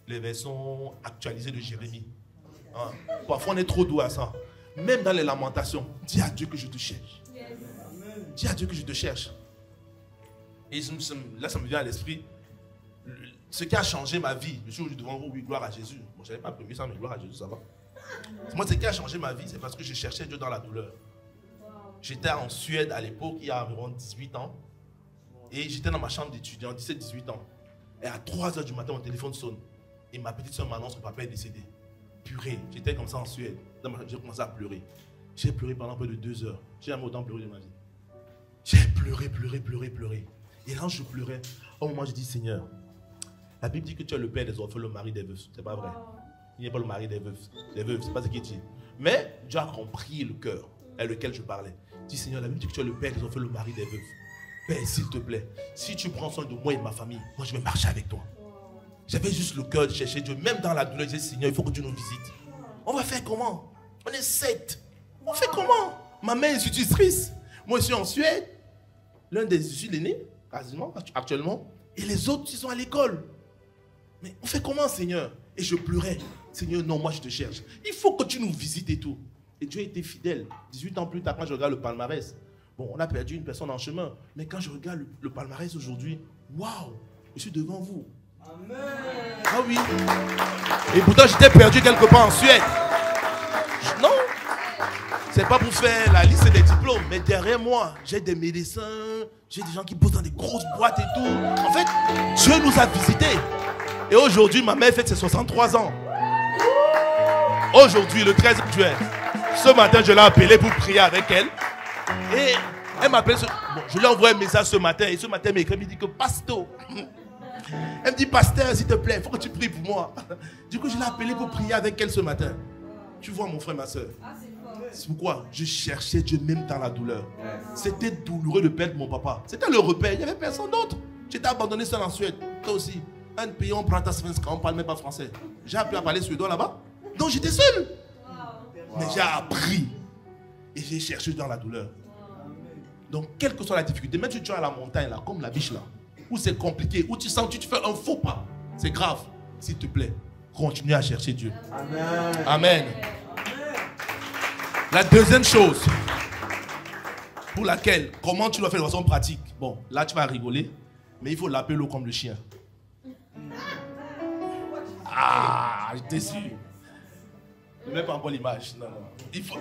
les versions actualisées de Jérémie. Hein? Parfois on est trop doux à ça. Même dans les lamentations, dis à Dieu que je te cherche. Dis à Dieu que je te cherche. Et là, ça me vient à l'esprit. Ce qui a changé ma vie, je suis aujourd'hui devant vous, oui, gloire à Jésus. Bon, je n'avais pas prévu ça, mais gloire à Jésus, ça va. Moi, ce qui a changé ma vie, c'est parce que je cherchais Dieu dans la douleur. J'étais en Suède à l'époque, il y a environ 18 ans. Et j'étais dans ma chambre d'étudiant, 17-18 ans. Et à 3h du matin, mon téléphone sonne. Et ma petite soeur m'annonce que papa est décédé. Purée, j'étais comme ça en Suède. J'ai commencé à pleurer. J'ai pleuré pendant près de 2 heures. J'ai jamais autant pleuré de ma vie. J'ai pleuré. Et quand je pleurais, au moment où j'ai dit, Seigneur, la Bible dit que tu es le père des orphelins, le mari des veufs. C'est pas vrai. Il n'est pas le mari des veuves. Des veuves, c'est pas ce qu'il dit. Mais Dieu a compris le cœur avec lequel je parlais. Dis, Seigneur, la Bible dit que tu es le père des orphelins, le mari des veuves. Père, s'il te plaît, si tu prends soin de moi et de ma famille, moi je vais marcher avec toi. J'avais juste le cœur de chercher Dieu. Même dans la douleur, je disais, Seigneur, il faut que Dieu nous visite. On va faire comment? On est 7. On fait comment? Ma mère est institutrice. Moi, je suis en Suède. L'un des issus l'aîné, quasiment, actuellement. Et les autres, ils sont à l'école. Mais on fait comment, Seigneur? Et je pleurais. Seigneur, non, moi je te cherche. Il faut que tu nous visites et tout. Et Dieu était fidèle. 18 ans plus tard, quand je regarde le palmarès, bon, on a perdu une personne en chemin. Mais quand je regarde le palmarès aujourd'hui, waouh, je suis devant vous. Amen. Ah oui. Et pourtant, j'étais perdu quelque part en Suède. Non. C'est pas pour faire la liste des diplômes. Mais derrière moi, j'ai des médecins, j'ai des gens qui bossent dans des grosses boîtes et tout. En fait, Dieu nous a visités. Et aujourd'hui, ma mère fête ses 63 ans. Aujourd'hui, le 13 juin, ce matin, je l'ai appelée pour prier avec elle. Et elle m'appelle. Bon, je lui ai envoyé un message ce matin. Et ce matin, elle m'écrit, elle me dit que pasteur. Elle me dit, pasteur, s'il te plaît, il faut que tu pries pour moi. Du coup, je l'ai appelée pour prier avec elle ce matin. Tu vois, mon frère, ma soeur. C'est pourquoi je cherchais Dieu même dans la douleur. C'était douloureux de perdre mon papa. C'était le repère. Il n'y avait personne d'autre. J'étais abandonné seul en Suède. Toi aussi. Un pays, on prend ta svenska, on ne parle même pas français. J'ai appris à parler suédois là-bas. Donc j'étais seul. Mais j'ai appris. Et j'ai cherché dans la douleur. Donc, quelle que soit la difficulté, même si tu es à la montagne, là, comme la biche là, où c'est compliqué, où tu sens que tu fais un faux pas, c'est grave. S'il te plaît, continue à chercher Dieu. Amen. Amen. La deuxième chose pour laquelle, comment tu dois faire de façon pratique. Bon, là tu vas rigoler, mais il faut laper l'eau comme le chien. Ah, j'étais sûr. Ne mets pas encore l'image. Non, non. Il faut.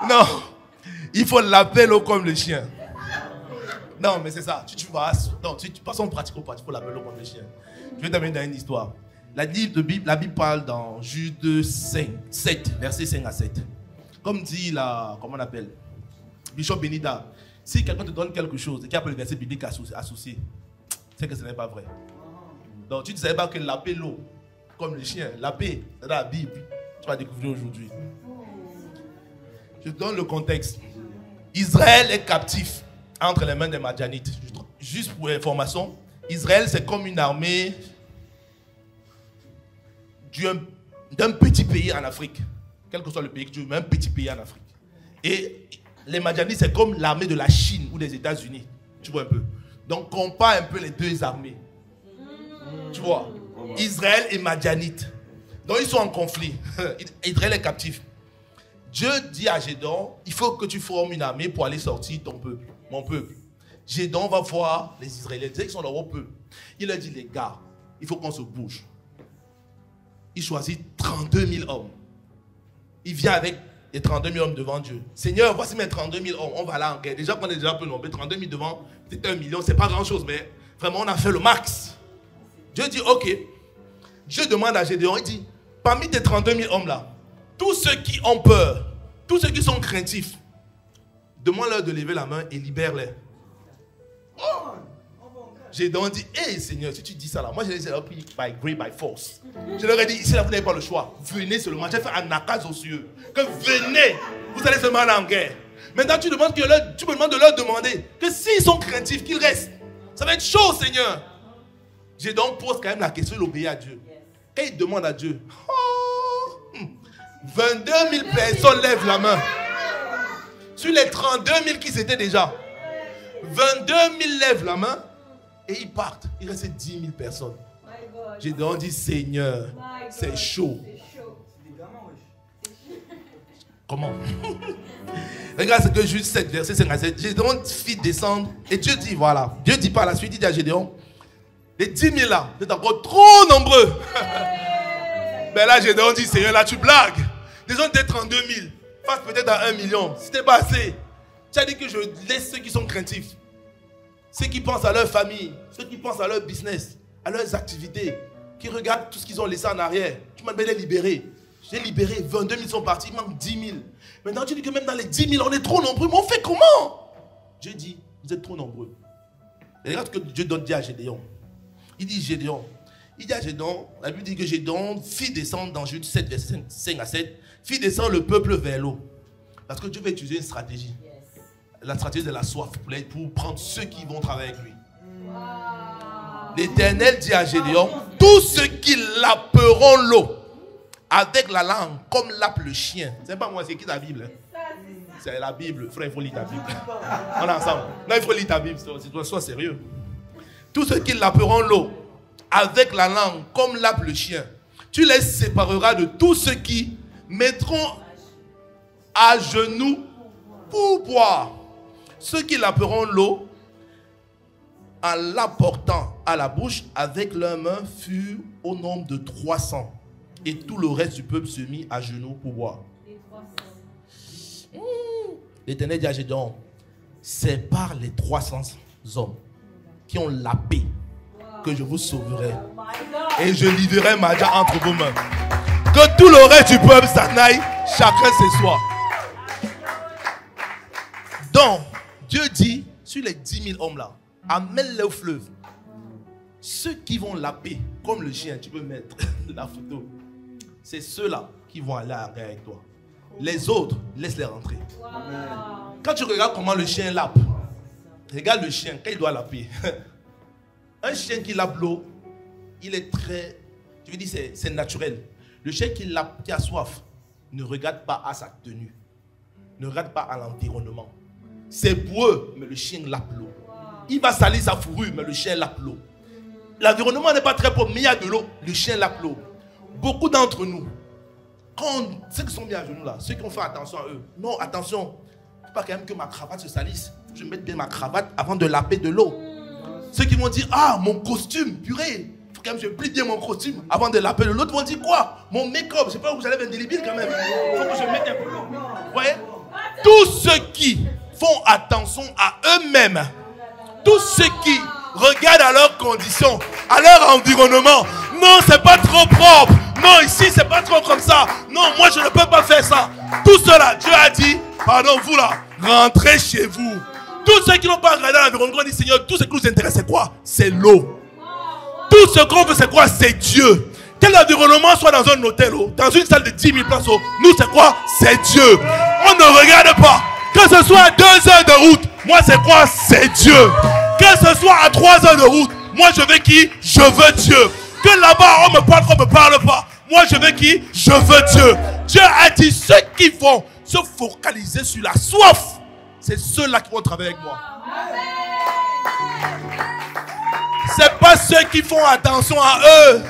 Non. Il faut laver l'eau comme le chien. Non, mais c'est ça. Tu vas. Non, tu passes en pratique au pratique. Il faut laver l'eau comme le chien. Je vais t'amener dans une histoire. La Bible parle dans Jude 7, versets 5 à 7. Comme dit comment on appelle, Bishop Benida, si quelqu'un te donne quelque chose et qu'il y a le verset biblique associé, c'est que ce n'est pas vrai. Donc tu ne savais pas que laver l'eau, comme le chien, laver, c'est dans la Bible. Tu vas découvrir aujourd'hui. Je donne le contexte. Israël est captif entre les mains des Madianites. Juste pour information, Israël c'est comme une armée d'un petit pays en Afrique. Quel que soit le pays que tu veux, mais un petit pays en Afrique. Et les Madianites c'est comme l'armée de la Chine ou des États-Unis. Tu vois un peu. Donc compare un peu les deux armées. Tu vois, Israël et Madianite. Donc ils sont en conflit. Israël est captif. Dieu dit à Gédéon, il faut que tu formes une armée pour aller sortir ton peuple, mon peuple. Gédéon va voir les Israéliens, ils sont dans leur peuple. Il leur dit, les gars, il faut qu'on se bouge. Il choisit 32 000 hommes. Il vient avec les 32 000 hommes devant Dieu. Seigneur, voici mes 32 000 hommes, on va là en guerre. Déjà qu'on est déjà un peu nombreux, 32 000 devant, peut-être 1 million, c'est pas grand chose, mais vraiment on a fait le max. Dieu dit, ok. Dieu demande à Gédéon, il dit, parmi tes 32 000 hommes là, tous ceux qui ont peur, tous ceux qui sont craintifs, demande-leur de lever la main et libère-les. Oh. Gédéon dit, hé Seigneur, si tu dis ça là, moi je les ai pris by grace, by force. Je leur ai dit, ici là, vous n'avez pas le choix. Venez seulement. J'ai fait un nakaz aux cieux. Que venez, vous allez seulement aller en guerre. Maintenant tu me demandes de leur demander que s'ils sont craintifs, qu'ils restent. Ça va être chaud, Seigneur. Gédéon pose quand même la question, il obéit à Dieu. Quand il demande à Dieu, 22 000 personnes lèvent la main. Sur les 32 000 qui s'étaient déjà, 22 000 lèvent la main et ils partent. Il reste 10 000 personnes. Gédéon dit, Seigneur, c'est chaud. Comment? Regarde ce que Jude 7, verset 5 à 7. Gédéon fit descendre. Et Dieu dit, voilà. Dieu dit par la suite, il dit à Gédéon, les 10 000 là, vous êtes encore trop nombreux. Mais là, Gédéon dit, Seigneur, là, tu blagues. Les gens étaient 32 000. Face peut-être à 1 million. C'était pas assez. Tu as dit que je laisse ceux qui sont craintifs. Ceux qui pensent à leur famille. Ceux qui pensent à leur business. À leurs activités. Qui regardent tout ce qu'ils ont laissé en arrière. Tu m'as demandé de les libérer. J'ai libéré. 22 000 sont partis. Il manque 10 000. Maintenant, tu dis que même dans les 10 000, on est trop nombreux. Mais on fait comment? Dieu dit, vous êtes trop nombreux. Et regarde ce que Dieu donne à Gédéon. Il dit Gédéon. Il dit à Gédéon, la Bible dit que Gédéon fit descendre dans Jude 7, verset 5 à 7, fit descendre le peuple vers l'eau. Parce que Dieu va utiliser une stratégie. La stratégie de la soif pour prendre ceux qui vont travailler avec lui. L'Éternel dit à Gédéon, tous ceux qui laperont l'eau avec la langue comme lappe le chien. C'est pas moi, c'est qui ta Bible? C'est la Bible. Frère, il faut lire ta Bible. On est ensemble. Non, il faut lire ta Bible. Sois sérieux. Tous ceux qui laperont l'eau avec la langue comme lappe le chien, tu les sépareras de tous ceux qui mettront à genoux pour boire. Ceux qui laperont l'eau en l'apportant à la bouche avec leurs mains furent au nombre de 300. Et tout le reste du peuple se mit à genoux pour boire. L'Éternel dit à Gédéon, c'est par les 300 hommes qui ont la paix que je vous sauverai. Et je livrerai ma main entre vos mains. Que tout le reste du peuple s'en aille, chacun chez soi. Donc, Dieu dit, sur les 10 000 hommes là, amène-les au fleuve. Ceux qui vont laper, comme le chien, tu peux mettre la photo. C'est ceux-là qui vont aller avec toi. Les autres, laisse-les rentrer. Quand tu regardes comment le chien lappe, regarde le chien, quand il doit laper. Un chien qui lappe l'eau, il est très, je veux dire, c'est naturel. Le chien qui lappe, qui a soif, ne regarde pas à sa tenue. Ne regarde pas à l'environnement. C'est boueux, mais le chien lappe l'eau. Il va salir sa fourrure, mais le chien lappe l'eau. L'environnement n'est pas très propre, mais il y a de l'eau. Le chien lappe l'eau. Beaucoup d'entre nous, ceux qui sont mis à genoux là, ceux qui ont fait attention à eux, non, attention, il ne faut pas quand même que ma cravate se salisse. Je vais mettre bien ma cravate avant de laper de l'eau. Ceux qui vont dire, ah, mon costume, purée, il faut quand même que je plie bien mon costume avant de laper de l'eau. L'autre vont dire quoi? Mon make-up, je ne sais pas où j'allais être indélébile quand même. Il faut que je mette un peu d'eau. Vous voyez? Tous ceux qui font attention à eux-mêmes, tous ceux qui regardent à leurs conditions, à leur environnement, non, c'est pas trop propre. Non, ici, c'est pas trop comme ça. Non, moi, je ne peux pas faire ça. Tout cela, Dieu a dit, pardon, vous là, rentrez chez vous. Tous ceux qui n'ont pas regardé l'environnement disent, Seigneur, tout ce qui nous intéresse, c'est quoi? C'est l'eau. Tout ce qu'on veut, c'est quoi? C'est Dieu. Quel environnement soit dans un hôtel, dans une salle de 10 000 places, nous, c'est quoi? C'est Dieu. On ne regarde pas. Que ce soit à 2 heures de route, moi, c'est quoi? C'est Dieu. Que ce soit à 3 heures de route, moi, je veux qui? Je veux Dieu. Que là-bas, on me parle, qu'on ne me parle pas. Moi, je veux qui? Je veux Dieu. Dieu a dit, ceux qui vont se focaliser sur la soif, c'est ceux-là qui vont travailler avec moi. C'est pas ceux qui font attention à eux,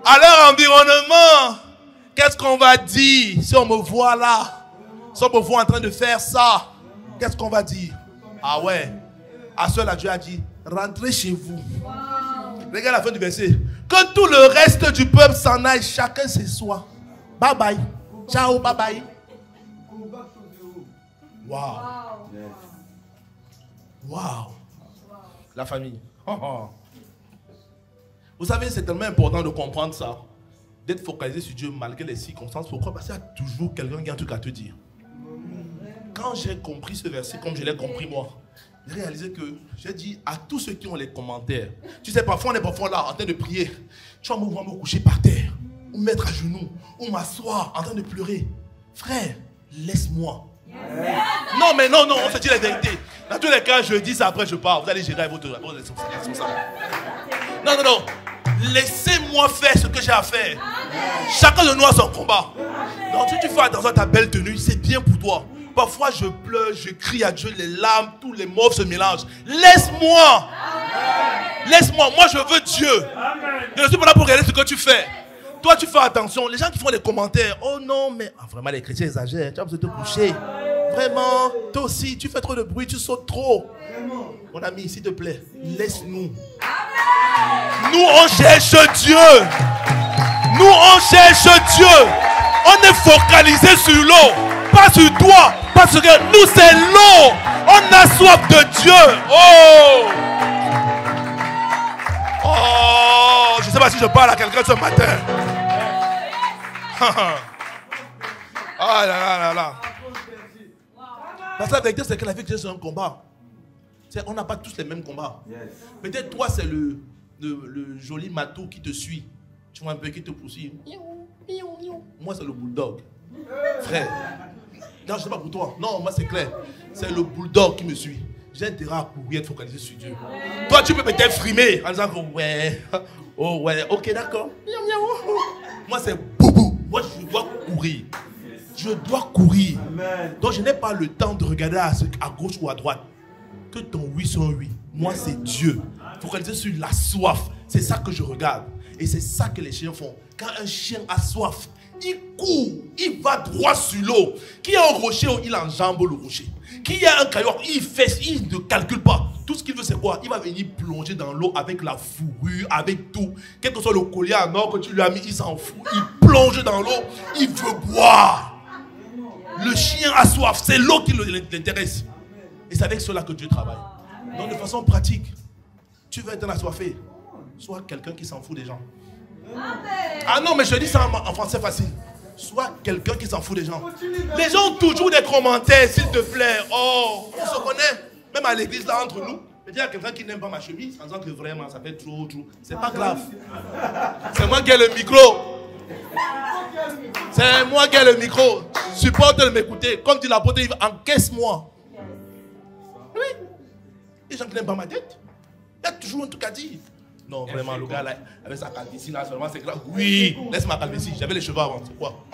à leur environnement. Qu'est-ce qu'on va dire si on me voit là? Si on me voit en train de faire ça, qu'est-ce qu'on va dire? Ah ouais. À ceux-là, Dieu a dit, rentrez chez vous. Regarde la fin du verset. Que tout le reste du peuple s'en aille, chacun chez soi. Bye bye. Ciao, bye bye. Wow. Wow. La famille. Vous savez, c'est tellement important de comprendre ça. D'être focalisé sur Dieu malgré les circonstances. Pourquoi? Parce qu'il y a toujours quelqu'un qui a un truc à te dire. Quand j'ai compris ce verset, comme je l'ai compris moi, J'ai réalisé que j'ai dit à tous ceux qui ont les commentaires, tu sais, parfois on est parfois là en train de prier, tu vas me voir me coucher par terre, ou me mettre à genoux, ou m'asseoir en train de pleurer. Frère, laisse-moi. Non, mais non, on se dit la vérité. Dans tous les cas, je dis ça, après je pars. Vous allez gérer avec votre responsable. Non. Laissez-moi faire ce que j'ai à faire. Chacun de nous a son combat. Donc si tu fais attention à ta belle tenue, c'est bien pour toi. Parfois je pleure, je crie à Dieu, les larmes, tous les mauves se mélangent. Laisse-moi. Laisse-moi, moi je veux Dieu. Je ne suis pas là pour regarder ce que tu fais. Toi tu fais attention, les gens qui font des commentaires, oh non mais vraiment les chrétiens exagèrent, tu as besoin de te coucher. Vraiment, toi aussi tu fais trop de bruit, tu sautes trop. Mon ami, s'il te plaît, laisse-nous. Nous on cherche Dieu. Nous on cherche Dieu. On est focalisé sur l'eau, pas sur toi. Parce que nous c'est l'eau. On a soif de Dieu. Oh, je ne sais pas si je parle à quelqu'un ce matin. Ah là. Parce que la vérité c'est que la vie c'est un combat. On n'a pas tous les mêmes combats. Peut-être toi c'est le joli matou qui te suit. Tu vois un peu qui te poursuit. Moi c'est le bulldog. Frère. Non, je ne sais pas pour toi. Non, moi c'est clair. C'est le bulldog qui me suit. J'ai intérêt à courir, être focalisé sur Dieu. Toi tu peux peut-être frimer en disant que ouais. Oh ouais, ok d'accord. Moi c'est boubou. Moi je dois courir. Je dois courir. Donc je n'ai pas le temps de regarder à gauche ou à droite. Que ton oui soit un oui. Moi c'est Dieu. Focaliser sur la soif. C'est ça que je regarde. Et c'est ça que les chiens font. Quand un chien a soif, il court, il va droit sur l'eau. Qu'il y a un rocher, il enjambe le rocher. Qu'il y a un caillou, il ne calcule pas. Tout ce qu'il veut, c'est quoi? Il va venir plonger dans l'eau avec la fourrure, avec tout. Quel que soit le collier en or que tu lui as mis, il s'en fout. Il plonge dans l'eau, il veut boire. Le chien a soif, c'est l'eau qui l'intéresse. Et c'est avec cela que Dieu travaille. Donc de façon pratique, tu veux être assoiffé, sois quelqu'un qui s'en fout des gens. Ah non, mais je dis ça en français facile. Sois quelqu'un qui s'en fout des gens. Les gens ont toujours des commentaires, s'il te plaît. Oh, on se connaît. Même à l'église, là, entre nous. Il y a quelqu'un qui n'aime pas ma chemise en disant que vraiment, ça fait trop. C'est pas grave. C'est moi qui ai le micro. C'est moi qui ai le micro. Supporte de m'écouter. Comme dit l'apôtre, encaisse-moi. Oui. Les gens qui n'aiment pas ma tête. Il y a toujours un truc à dire. Non, vraiment, le gars là, avec sa calvitie là, seulement c'est grave. Oui, laisse ma calvitie, j'avais les cheveux avant, c'est quoi?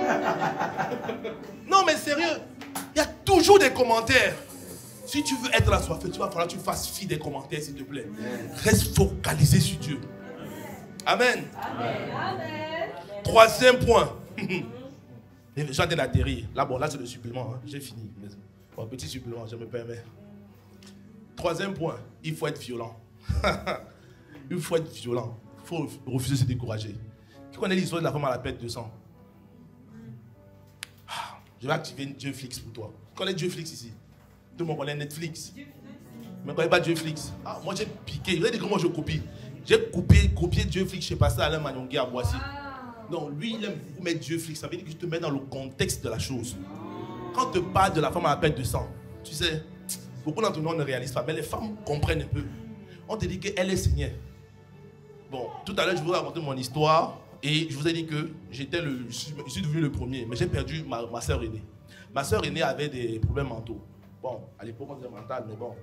Non, mais sérieux, il y a toujours des commentaires. Si tu veux être assoiffé, tu vas falloir que tu fasses fi des commentaires, s'il te plaît. Reste focalisé sur Dieu. Amen. Amen. Troisième point. J'ai de l'atterrir. Là, bon, là, c'est le supplément. Hein. J'ai fini. Bon, petit supplément, je me permets. Troisième point, il faut être violent. Il faut être violent. Il faut refuser de se décourager. Tu connais l'histoire de la femme à la perte de sang? Je vais activer Dieu-Flix pour toi. Tu connais Dieu-Flix ici? Tout le monde connaît Netflix. Mais tu ne connais pas Dieu-Flix? Moi j'ai piqué. Vous avez dit comment je copie? J'ai copié Dieu-Flix chez Pasteur Alain Magnongué à Boissy. Donc lui, il aime beaucoup mettre Dieu-Flix. Ça veut dire que je te mets dans le contexte de la chose. Quand on te parle de la femme à la perte de sang, tu sais, beaucoup d'entre nous ne réalisent pas. Mais les femmes comprennent un peu. On te dit qu'elle est saignée. Bon, tout à l'heure, je vous ai raconté mon histoire et je vous ai dit que je suis devenu le premier, mais j'ai perdu ma soeur aînée. Ma soeur aînée avait des problèmes mentaux. Bon, à l'époque, on disait mental, mais bon,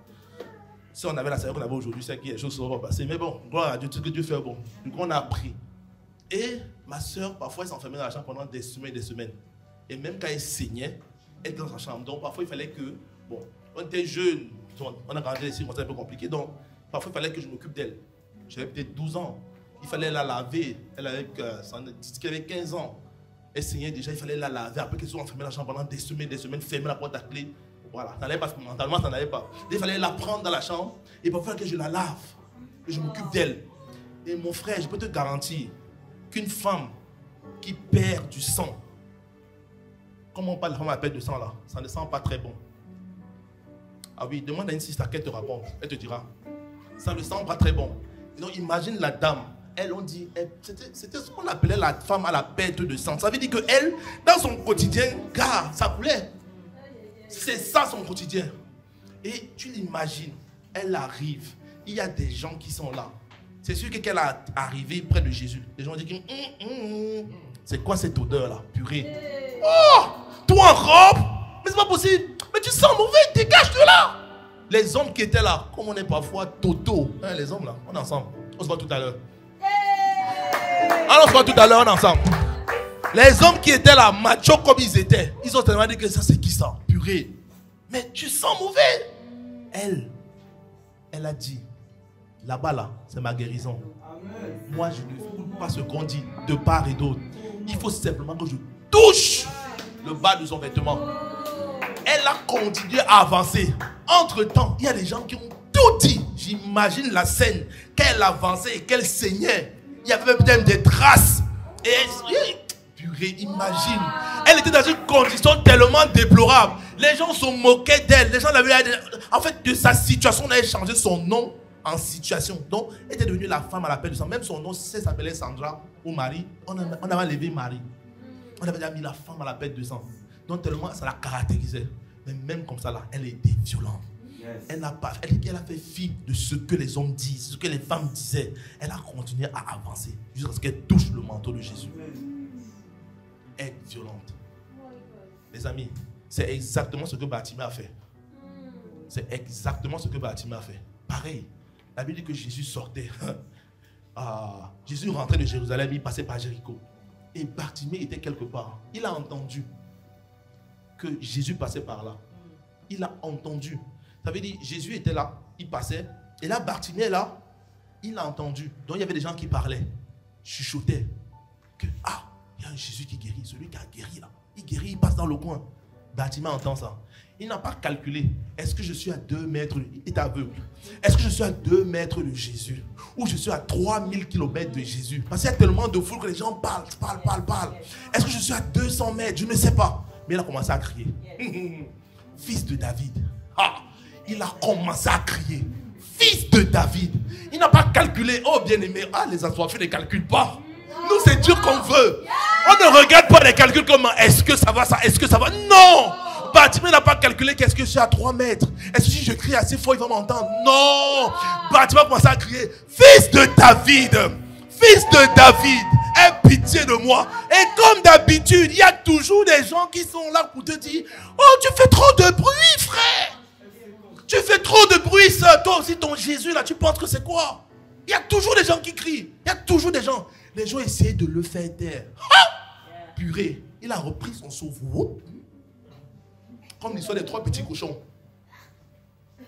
si on avait la soeur qu'on avait aujourd'hui, c'est que les choses ne seront pas passées. Mais bon, gloire à Dieu, tout ce que Dieu fait, bon. Du coup, on a appris. Et ma soeur, parfois, elle s'enfermait dans la chambre pendant des semaines. Et même quand elle saignait, elle était dans sa chambre. Donc, parfois, il fallait que, bon, on était jeunes, on a grandi ici, c'est un peu compliqué. Donc, parfois, il fallait que je m'occupe d'elle. J'avais peut-être 12 ans. Il fallait la laver. Elle avait 15 ans. Elle saignait déjà, il fallait la laver. Après qu'elle soit enfermée dans la chambre pendant des semaines, fermer la porte à clé. Voilà, ça n'allait pas, mentalement, ça n'allait pas. Il fallait la prendre dans la chambre et parfois que je la lave, que je m'occupe d'elle. Et mon frère, je peux te garantir qu'une femme qui perd du sang, comment on parle de la femme à perdre du sang là, ça ne sent pas très bon. Ah oui, demande à une sister qu'elle te raconte, elle te dira. Ça ne sent pas très bon. Donc imagine la dame, elle, on dit, c'était ce qu'on appelait la femme à la perte de sang. Ça veut dire qu'elle, dans son quotidien, ça coulait. C'est ça son quotidien. Et tu l'imagines, elle arrive. Il y a des gens qui sont là. C'est sûr que qu'elle est arrivée près de Jésus. Les gens disent c'est quoi cette odeur-là? Purée. Oh, toi en robe? Mais c'est pas possible. Mais tu sens mauvais, dégage de là. Les hommes qui étaient là, comme on est parfois toto, hein, les hommes là, on est ensemble. On se voit tout à l'heure. Alors on se voit tout à l'heure, on est ensemble. Les hommes qui étaient là, machos comme ils étaient, ils ont tellement dit que ça c'est qui ça? Purée. Mais tu sens mauvais. Elle a dit, là-bas là, c'est ma guérison. Amen. Moi je ne fous pas ce qu'on dit de part et d'autre. Il faut simplement que je touche le bas de son vêtement. Elle a continué à avancer. Entre-temps, il y a des gens qui ont tout dit. J'imagine la scène. Qu'elle avançait et qu'elle saignait. Il y avait même des traces. Et purée, imagine. Elle était dans une condition tellement déplorable. Les gens se moquaient d'elle. Les gens l'avaient... En fait, de sa situation, on avait changé son nom en situation. Donc, elle était devenue la femme à la paix du sang. Même son nom s'appelait Sandra ou Marie. On avait enlevé Marie. On avait déjà mis la femme à la paix du sang. Donc, tellement ça la caractérisait. Mais même comme ça, là, elle était violente. Yes. Elle a fait fi de ce que les hommes disent, ce que les femmes disaient. Elle a continué à avancer jusqu'à ce qu'elle touche le manteau de Jésus. Être violente. Les amis, c'est exactement ce que Bartimée a fait. C'est exactement ce que Bartimée a fait. Pareil, la Bible dit que Jésus sortait. Jésus rentrait de Jérusalem, il passait par Jéricho. Et Bartimée était quelque part. Il a entendu que Jésus passait par là. Il a entendu. Ça veut dire, Jésus était là, il passait. Et là, Bartimée est là, il a entendu. Donc il y avait des gens qui parlaient, chuchotaient. Que, il y a un Jésus qui guérit. Celui qui a guéri là. Il guérit, il passe dans le coin. Bartimée entend ça. Il n'a pas calculé. Est-ce que je suis à 2 mètres, il est aveugle. Est-ce que je suis à 2 mètres de Jésus? Ou je suis à 3000 km de Jésus? Parce qu'il y a tellement de foule que les gens parlent. Est-ce que je suis à 200 mètres? Je ne sais pas. Mais il a commencé à crier. Fils de David. Il a commencé à crier. Fils de David. Il n'a pas calculé. Oh bien-aimé, les assoiffés ne calculent pas. Nous, c'est Dieu qu'on veut. On ne regarde pas les calculs comme est-ce que ça va, ça, est-ce que ça va. Non. Bartimée n'a pas calculé qu'est-ce que je suis à 3 mètres. Est-ce que si je crie assez fort, il va m'entendre? Non. Bartimée a commencé à crier. Fils de David. Fils de David. Aie pitié de moi. Et comme d'habitude, il y a toujours des gens qui sont là pour te dire, oh, tu fais trop de bruit, frère. Tu fais trop de bruit, ça. Toi aussi, ton Jésus, là, tu penses que c'est quoi? Il y a toujours des gens qui crient. Il y a toujours des gens. Les gens essaient de le faire taire. Purée. Il a repris son souffle. Comme l'histoire des 3 petits cochons.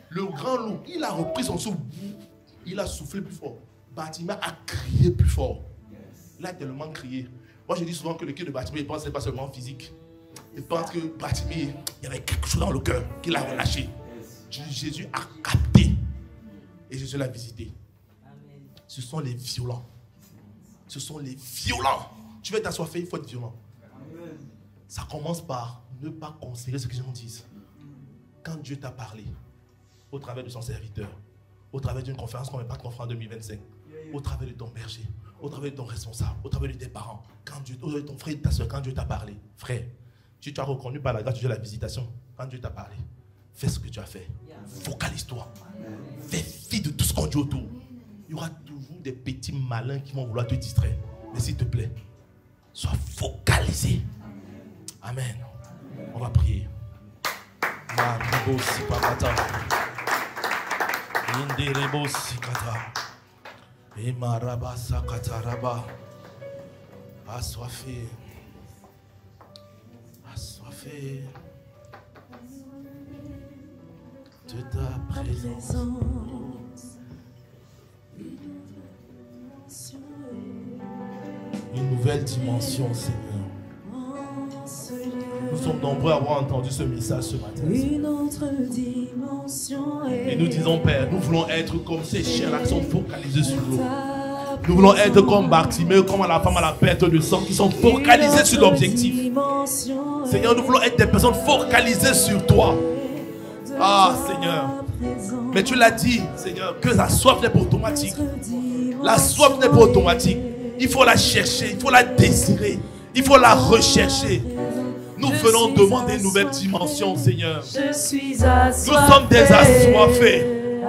Le grand loup, il a repris son souffle. Il a soufflé plus fort. Bartimée a crié plus fort. Il a tellement crié. Moi, je dis souvent que le cœur de Bartimée, il pense que ce n'est pas seulement physique. Il pense que Bartimée, il y avait quelque chose dans le cœur qu'il a relâché. Jésus a capté. Et Jésus l'a visité. Ce sont les violents. Ce sont les violents. Tu veux t'assoiffer, il faut être violent. Ça commence par ne pas considérer ce que les gens disent. Quand Dieu t'a parlé, au travers de son serviteur, au travers d'une conférence qu'on ne va pas conférer en 2025, au travers de ton berger, au travers de ton responsable, au travers de tes parents, quand Dieu, au travers de ton frère et de ta soeur, quand Dieu t'a parlé, frère, si tu as reconnu par la grâce de Dieu la visitation, quand Dieu t'a parlé, fais ce que tu as fait. Focalise-toi. Fais fi de tout ce qu'on dit autour. Il y aura toujours des petits malins qui vont vouloir te distraire. Mais s'il te plaît, sois focalisé. Amen. On va prier. Assoiffé. Assoiffé de ta présence. Une nouvelle dimension, Seigneur. Nous sommes nombreux à avoir entendu ce message ce matin. Une autre dimension. Et nous disons, Père, nous voulons être comme ces chiens-là qui sont focalisés sur l'eau. Nous voulons être comme Bartimée, comme la femme à la perte de sang, qui sont focalisés sur l'objectif. Seigneur, nous voulons être des personnes focalisées sur toi. Ah, Seigneur. Mais tu l'as dit, Seigneur, que la soif n'est pas automatique. La soif n'est pas automatique. Il faut la chercher, il faut la désirer, il faut la rechercher. Nous venons demander une nouvelle dimension, Seigneur. Nous sommes des assoiffés.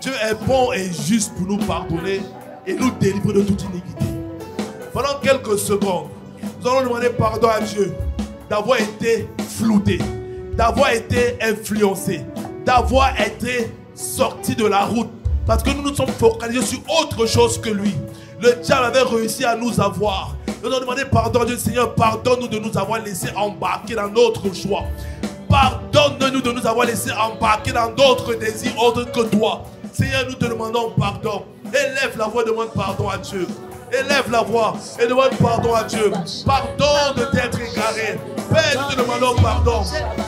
Dieu est bon et juste pour nous pardonner et nous délivrer de toute iniquité. Pendant quelques secondes, nous allons demander pardon à Dieu d'avoir été flouté, d'avoir été influencé, d'avoir été sorti de la route. Parce que nous nous sommes focalisés sur autre chose que lui. Le diable avait réussi à nous avoir. Nous allons demander pardon à Dieu. Seigneur, pardonne-nous de nous avoir laissé embarquer dans notre choix. Pardonne-nous de nous avoir laissé embarquer dans d'autres désirs autres que toi. Seigneur, nous te demandons pardon. Élève la voix, demande pardon à Dieu. Élève la voix et demande pardon à Dieu. Pardon de t'être égaré. Père, nous te demandons pardon.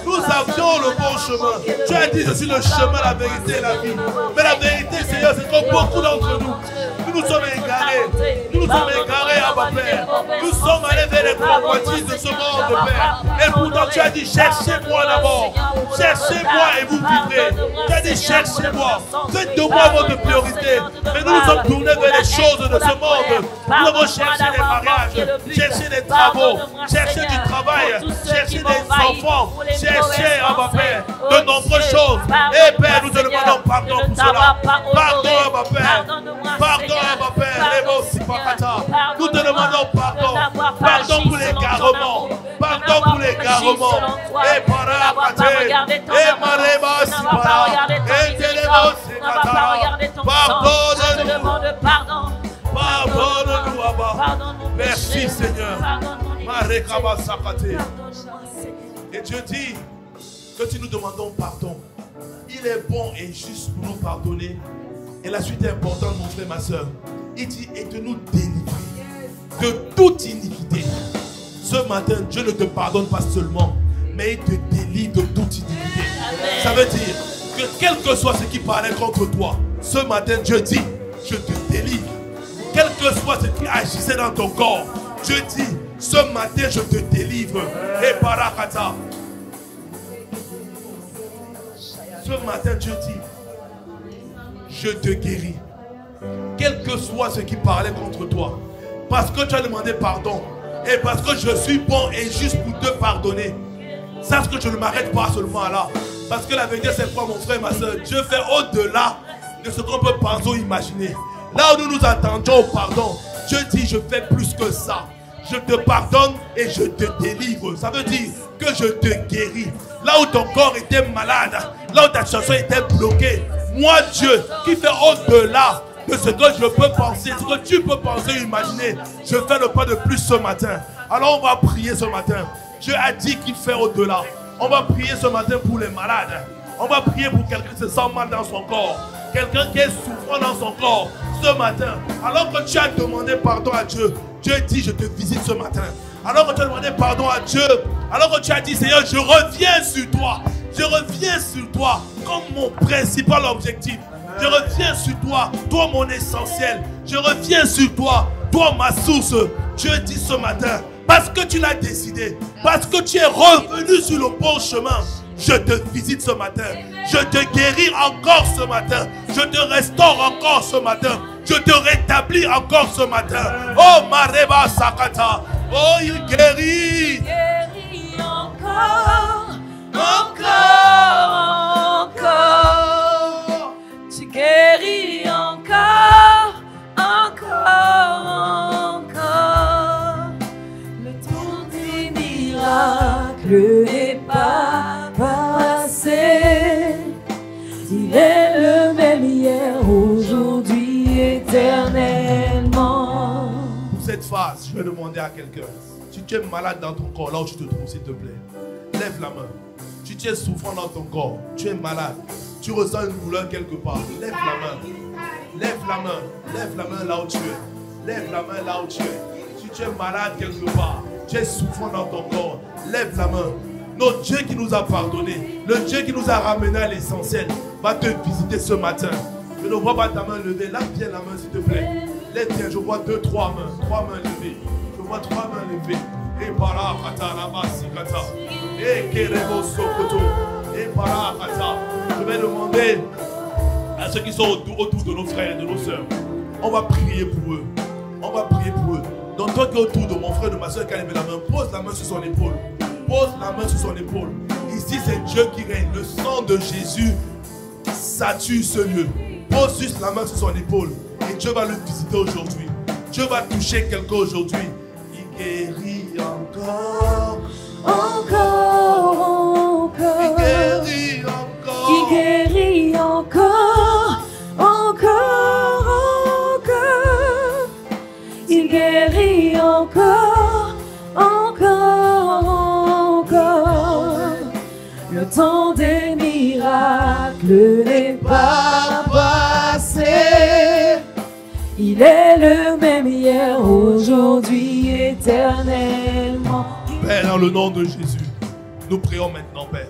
Nous avions le bon chemin. Tu as dit, je suis le chemin, la vérité et la vie. Mais la vérité, Seigneur, c'est que beaucoup d'entre nous, nous sommes égarés. Nous nous sommes égarés, Abba Père. Nous sommes allés vers les convoitises de ce monde, Père. Et pourtant, tu as dit, cherchez-moi d'abord. Cherchez-moi et vous vivrez. Tu as dit, cherchez-moi. Faites de moi votre priorité. Mais nous nous sommes tournés vers les choses de ce monde. Nous avons cherché les mariages, cherché les travaux, cherché du travail, cherché des enfants, cherché, Abba Père, de nombreuses choses. Et Père, nous te demandons pardon pour cela. Pardon, Abba Père. Pardon, Abba Père. Nous te demandons pardon. Pardon pour l'égarement. Pardon pour l'égarement. Et parakate. Et mareba sipara. Et telebo sekata. Pardonne-nous. Pardonne-nous, Abba. Merci, Seigneur. Et Dieu dit que si nous demandons pardon, il est bon et juste pour nous pardonner. Et la suite est importante, mon frère, ma soeur. Il dit, et de nous délivrer de toute iniquité. Ce matin, Dieu ne te pardonne pas seulement, mais il te délivre de toute iniquité. Ça veut dire que quel que soit ce qui parlait contre toi, ce matin, Dieu dit, je te délivre. Quel que soit ce qui agissait dans ton corps, Dieu dit, ce matin je te délivre. Et parakata. Ce matin Dieu dit, je te guéris. Quel que soit ce qui parlait contre toi, parce que tu as demandé pardon, et parce que je suis bon et juste pour te pardonner. Sache que je ne m'arrête pas seulement là. Parce que la vérité c'est quoi, mon frère, ma soeur, Dieu fait au-delà de ce qu'on peut penser ou imaginer. Là où nous nous attendions au pardon, Dieu dit, je fais plus que ça. Je te pardonne et je te délivre. Ça veut dire que je te guéris. Là où ton corps était malade, là où ta chanson était bloquée, moi Dieu, qui fait au-delà de ce que je peux penser, ce que tu peux penser ou imaginer, je fais le pas de plus ce matin. Alors on va prier ce matin. Dieu a dit qu'il fait au-delà. On va prier ce matin pour les malades. On va prier pour quelqu'un qui se sent mal dans son corps. Quelqu'un qui est souffrant dans son corps ce matin. Alors que tu as demandé pardon à Dieu, Dieu dit, je te visite ce matin. Alors que tu as demandé pardon à Dieu, alors que tu as dit, Seigneur, je reviens sur toi. Je reviens sur toi comme mon principal objectif. Je reviens sur toi, toi mon essentiel. Je reviens sur toi, toi ma source. Dieu dit ce matin, parce que tu l'as décidé, parce que tu es revenu sur le bon chemin, je te visite ce matin. Je te guéris encore ce matin. Je te restaure encore ce matin. Je te rétablis encore ce matin. Oh Mareba Sakata. Oh il guérit. Il guérit encore, encore, encore. Tu guéris encore, encore, encore. Le temps des miracles n'est pas passé. Il est le même hier, aujourd'hui, éternellement. Pour cette phase, je vais demander à quelqu'un, si tu es malade dans ton corps, là où tu te trouves, s'il te plaît, lève la main. Si tu es souffrant dans ton corps, tu es malade, tu ressens une douleur quelque part, lève la main. Lève la main. Lève la main là où tu es. Lève la main là où tu es. Si tu es malade quelque part, tu es souffrant dans ton corps, lève la main. Notre Dieu qui nous a pardonné, le Dieu qui nous a ramené à l'essentiel, va te visiter ce matin. Je ne vois pas ta main levée. Lève bien la main, s'il te plaît. Lève bien, je vois 2, 3 mains. 3 mains levées. Je vois 3 mains levées. Et para kata lama sikata. Et kerebo sokoto. Et para kata. Je vais demander à ceux qui sont autour de nos frères et de nos sœurs. On va prier pour eux. On va prier pour eux. Donc toi qui es autour de mon frère, de ma soeur qui a levé la main, pose la main sur son épaule. Pose la main sur son épaule. Ici c'est Dieu qui règne. Le sang de Jésus sature ce lieu. Pose juste la main sur son épaule et Dieu va le visiter aujourd'hui. Dieu va toucher quelqu'un aujourd'hui. Il guérit encore. Encore. Il guérit encore. Il guérit encore. Encore. Il guérit encore. Encore. Le temps des miracles n'est pas passé. Il est le même hier, aujourd'hui, éternellement. Père, dans le nom de Jésus, nous prions maintenant, Père.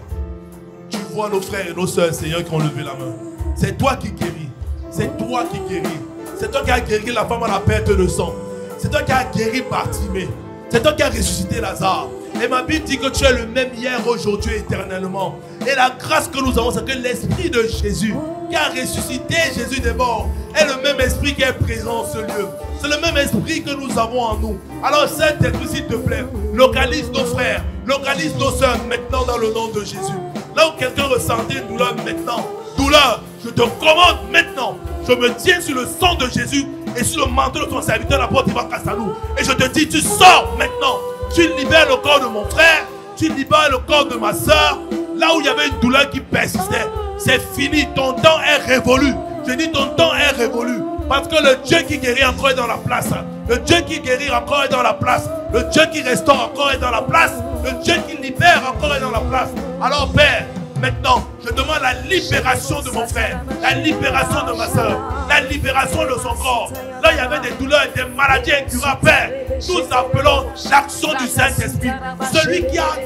Tu vois nos frères et nos sœurs, Seigneur, qui ont levé la main. C'est toi qui guéris. C'est toi qui guéris. C'est toi qui as guéri la femme à la perte de sang. C'est toi qui as guéri Bartimée. C'est toi qui as ressuscité Lazare. Et ma Bible dit que tu es le même hier, aujourd'hui, éternellement. Et la grâce que nous avons, c'est que l'Esprit de Jésus, qui a ressuscité Jésus des morts, est le même Esprit qui est présent en ce lieu. C'est le même Esprit que nous avons en nous. Alors, Saint-Esprit, s'il te plaît, localise nos frères, localise nos sœurs maintenant dans le nom de Jésus. Là où quelqu'un ressentait une douleur maintenant, douleur, je te commande maintenant. Je me tiens sur le sang de Jésus et sur le manteau de ton serviteur, la porte Ivan Kassalou. Et je te dis, tu sors maintenant. Tu libères le corps de mon frère, tu libères le corps de ma soeur. Là où il y avait une douleur qui persistait, c'est fini, ton temps est révolu. Je dis ton temps est révolu. Parce que le Dieu qui guérit encore est dans la place. Le Dieu qui guérit encore est dans la place. Le Dieu qui restaure encore est dans la place. Le Dieu qui libère encore est dans la place. Alors Père, maintenant, je demande la libération de mon frère, la libération de ma soeur, la libération de son corps. Là, il y avait des douleurs et des maladies incurables, Père. Nous appelons l'action du Saint-Esprit. Celui qui a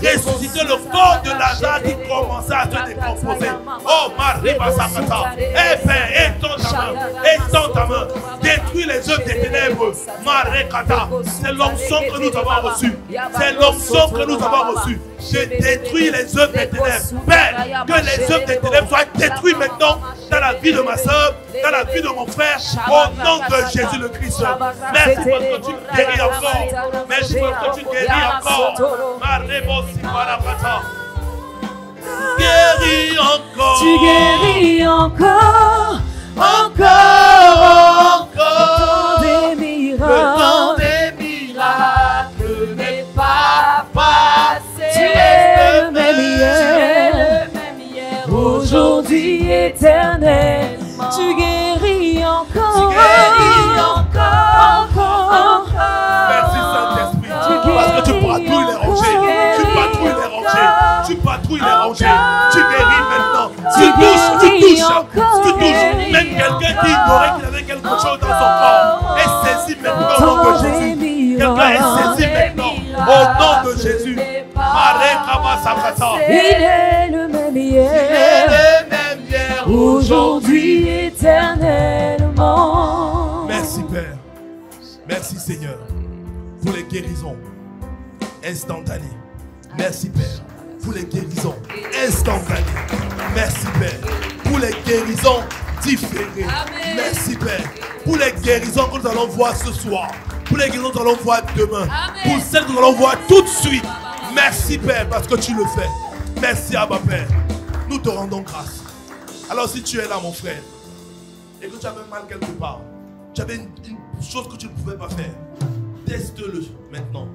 ressuscité le corps de Lazare qui commençait à se décomposer. Oh, Marie Basakata. Eh Père, étends ta main. Détruis les œuvres des ténèbres. Marie Kata. C'est l'onction que nous avons reçue. C'est l'onction que nous avons reçue. Je détruis les œuvres des ténèbres. Père, que les œuvres des ténèbres soient détruites maintenant dans la vie de ma soeur, dans la vie de mon frère, au nom de Jésus le Christ. Merci parce que tu guéris encore. Merci parce que tu guéris encore. Guéris encore. Tu guéris encore. Encore. Le temps des miracles n'est pas passé. Tu es le même hier, aujourd'hui éternellement. Tu guéris encore. Merci Saint-Esprit. Parce que tu patrouilles les rangées. Tu patrouilles les rangées. Tu guéris maintenant. Tu touches. Même quelqu'un qui ignorait qu'il avait quelque chose dans son corps est saisi maintenant au nom de Jésus. Quelqu'un est saisi maintenant au nom de Jésus. Il est le même hier, aujourd'hui éternellement. Merci Père. Merci Seigneur pour les guérisons instantanées. Merci Père pour les guérisons instantanées. Merci Père pour les guérisons différées. Merci Père pour les guérisons que nous allons voir ce soir. Pour les guérisons que nous allons voir demain. Pour celles que nous allons voir tout de suite. Merci Père parce que tu le fais. Merci Abba Père. Nous te rendons grâce. Alors si tu es là mon frère et que tu avais mal quelque part, tu avais une chose que tu ne pouvais pas faire, teste-le maintenant.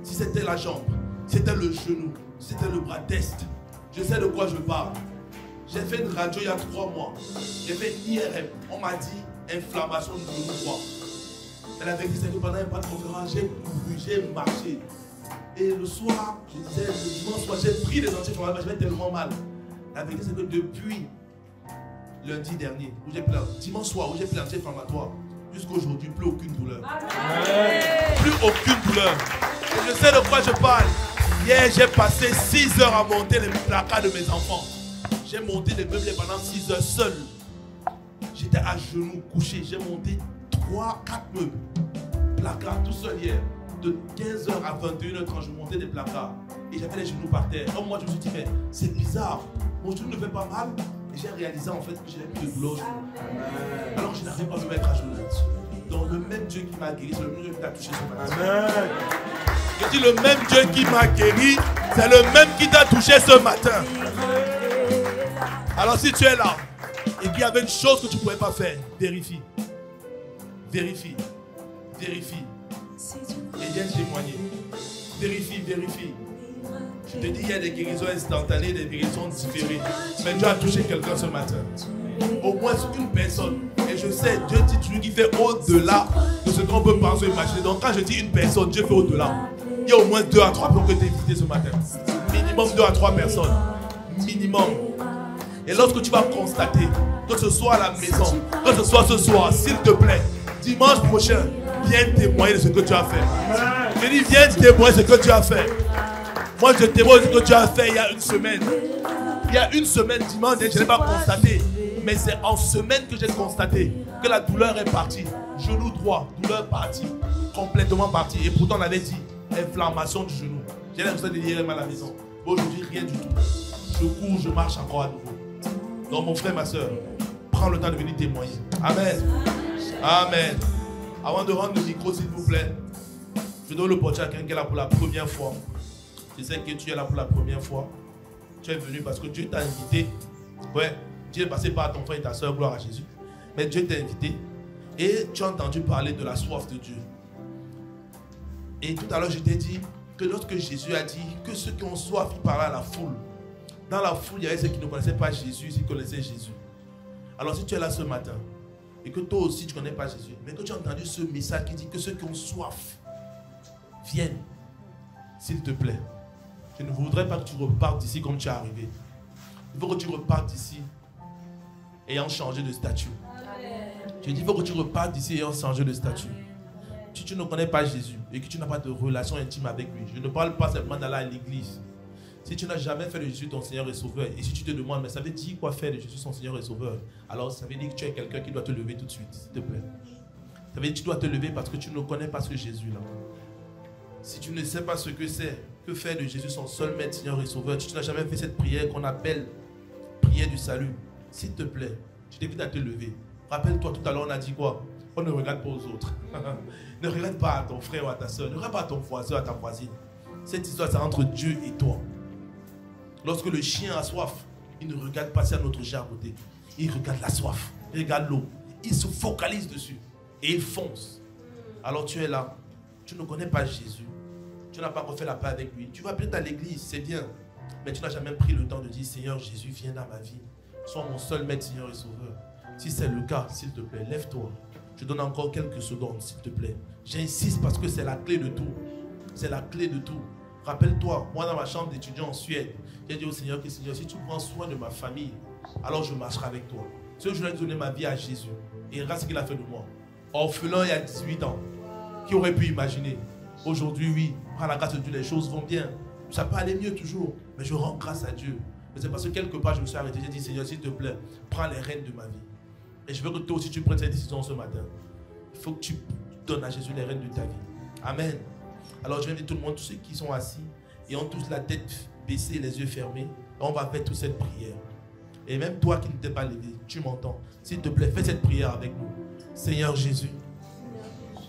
Si c'était la jambe, si c'était le genou, si c'était le bras, teste. Je sais de quoi je parle. J'ai fait une radio il y a 3 mois. J'ai fait une IRM. On m'a dit inflammation du genou droit. Et la vérité c'est que pendant une conférence, j'ai couru, j'ai marché. Et le soir, je disais, le dimanche soir, j'ai pris des anti-inflammatoires, j'avais tellement mal. La vérité c'est que depuis lundi dernier, où j'ai pris dimanche soir, où j'ai pris l'anti-inflammatoire, jusqu'à aujourd'hui, plus aucune douleur. Plus aucune douleur. Et je sais de quoi je parle. Hier, j'ai passé 6 heures à monter les placards de mes enfants. J'ai monté les meubles pendant 6 heures seul. J'étais à genoux, couché. J'ai monté 3-4 meubles. Placards tout seul hier. De 15h à 21h30, je montais des placards. Et j'avais les genoux par terre. Donc moi, je me suis dit, mais c'est bizarre. Mon genou ne fait pas mal. Et j'ai réalisé en fait que j'avais plus de douleur. Alors je n'arrive pas à me mettre à genoux là-dessus. Donc le même Dieu qui m'a guéri, c'est le même Dieu qui t'a touché ce matin. Amen. Je dis le même Dieu qui m'a guéri, c'est le même qui t'a touché ce matin. Alors si tu es là et qu'il y avait une chose que tu ne pouvais pas faire, vérifie. Vérifie. Vérifie. Et viens témoigner. Vérifie, vérifie. Je te dis, il y a des guérisons instantanées, des guérisons différées. Mais Dieu a touché quelqu'un ce matin. Au moins une personne. Et je sais, Dieu dit toujours qu'il fait au-delà de ce qu'on peut penser ou imaginer. Donc quand je dis une personne, Dieu fait au-delà. Il y a au moins 2 à 3 personnes que tu as invitées ce matin. Minimum 2 à 3 personnes. Minimum. Et lorsque tu vas constater, que ce soit à la maison, que ce soit ce soir, s'il te plaît, dimanche prochain, viens témoigner de ce que tu as fait. Je dis, viens témoigner de ce que tu as fait. Moi, je témoigne de ce que tu as fait il y a une semaine. Il y a une semaine, dimanche, je n'ai pas constaté. Mais c'est en semaine que j'ai constaté que la douleur est partie. Genou droit, douleur partie. Complètement partie. Et pourtant, on avait dit inflammation du genou. J'ai l'impression de lire à la maison. Aujourd'hui, rien du tout. Je cours, je marche encore à nouveau. Donc, mon frère, ma soeur, prends le temps de venir témoigner. Amen. Amen. Avant de rendre le micro, s'il vous plaît, je donne le portrait à quelqu'un qui est là pour la première fois. Je sais que tu es là pour la première fois. Tu es venu parce que Dieu t'a invité. Ouais, Dieu est passé par ton frère et ta soeur, gloire à Jésus. Mais Dieu t'a invité et tu as entendu parler de la soif de Dieu. Et tout à l'heure, je t'ai dit que lorsque Jésus a dit que ceux qui ont soif, ils parlaient à la foule. Dans la foule, il y avait ceux qui ne connaissaient pas Jésus, ils connaissaient Jésus. Alors si tu es là ce matin et que toi aussi tu ne connais pas Jésus, mais que tu as entendu ce message qui dit que ceux qui ont soif viennent, s'il te plaît. Je ne voudrais pas que tu repartes d'ici comme tu es arrivé. Il faut que tu repartes d'ici ayant changé de statut. Je dis, il faut que tu repartes d'ici ayant changé de statut. Si tu ne connais pas Jésus et que tu n'as pas de relation intime avec lui, je ne parle pas simplement d'aller à l'église. Si tu n'as jamais fait de Jésus ton Seigneur et Sauveur, et si tu te demandes, mais ça veut dire quoi faire de Jésus son Seigneur et Sauveur, alors ça veut dire que tu es quelqu'un qui doit te lever tout de suite, s'il te plaît. Ça veut dire que tu dois te lever parce que tu ne connais pas ce Jésus-là. Si tu ne sais pas ce que c'est, que faire de Jésus son seul maître, Seigneur et Sauveur, si tu n'as jamais fait cette prière qu'on appelle prière du salut, s'il te plaît, je t'invite à te lever. Rappelle-toi, tout à l'heure on a dit quoi? On ne regarde pas aux autres. Ne regarde pas à ton frère ou à ta soeur, ne regarde pas à ton voisin ou à ta voisine. Cette histoire, c'est entre Dieu et toi. Lorsque le chien a soif, il ne regarde pas si à notre jet à côté. Il regarde la soif, il regarde l'eau. Il se focalise dessus et il fonce. Alors tu es là, tu ne connais pas Jésus. Tu n'as pas refait la paix avec lui. Tu vas peut-être à l'église, c'est bien. Mais tu n'as jamais pris le temps de dire, Seigneur Jésus, viens dans ma vie. Sois mon seul maître, Seigneur et Sauveur. Si c'est le cas, s'il te plaît, lève-toi. Je donne encore quelques secondes, s'il te plaît. J'insiste parce que c'est la clé de tout. C'est la clé de tout. Rappelle-toi, moi dans ma chambre d'étudiant en Suède, j'ai dit au Seigneur que Seigneur, si tu prends soin de ma famille, alors je marcherai avec toi. Ce jour-là, j'ai donné ma vie à Jésus. Et regarde ce qu'il a fait de moi. Orphelin il y a 18 ans. Qui aurait pu imaginer? Aujourd'hui, oui, par la grâce de Dieu, les choses vont bien. Ça peut aller mieux toujours, mais je rends grâce à Dieu. Mais c'est parce que quelque part, je me suis arrêté. J'ai dit, Seigneur, s'il te plaît, prends les rênes de ma vie. Et je veux que toi aussi, tu prennes cette décision ce matin. Il faut que tu donnes à Jésus les rênes de ta vie. Amen. Alors, je vais inviter tout le monde, tous ceux qui sont assis et ont tous la tête baissée, les yeux fermés. On va faire toute cette prière. Et même toi qui ne t'es pas levé, tu m'entends. S'il te plaît, fais cette prière avec nous. Seigneur Jésus.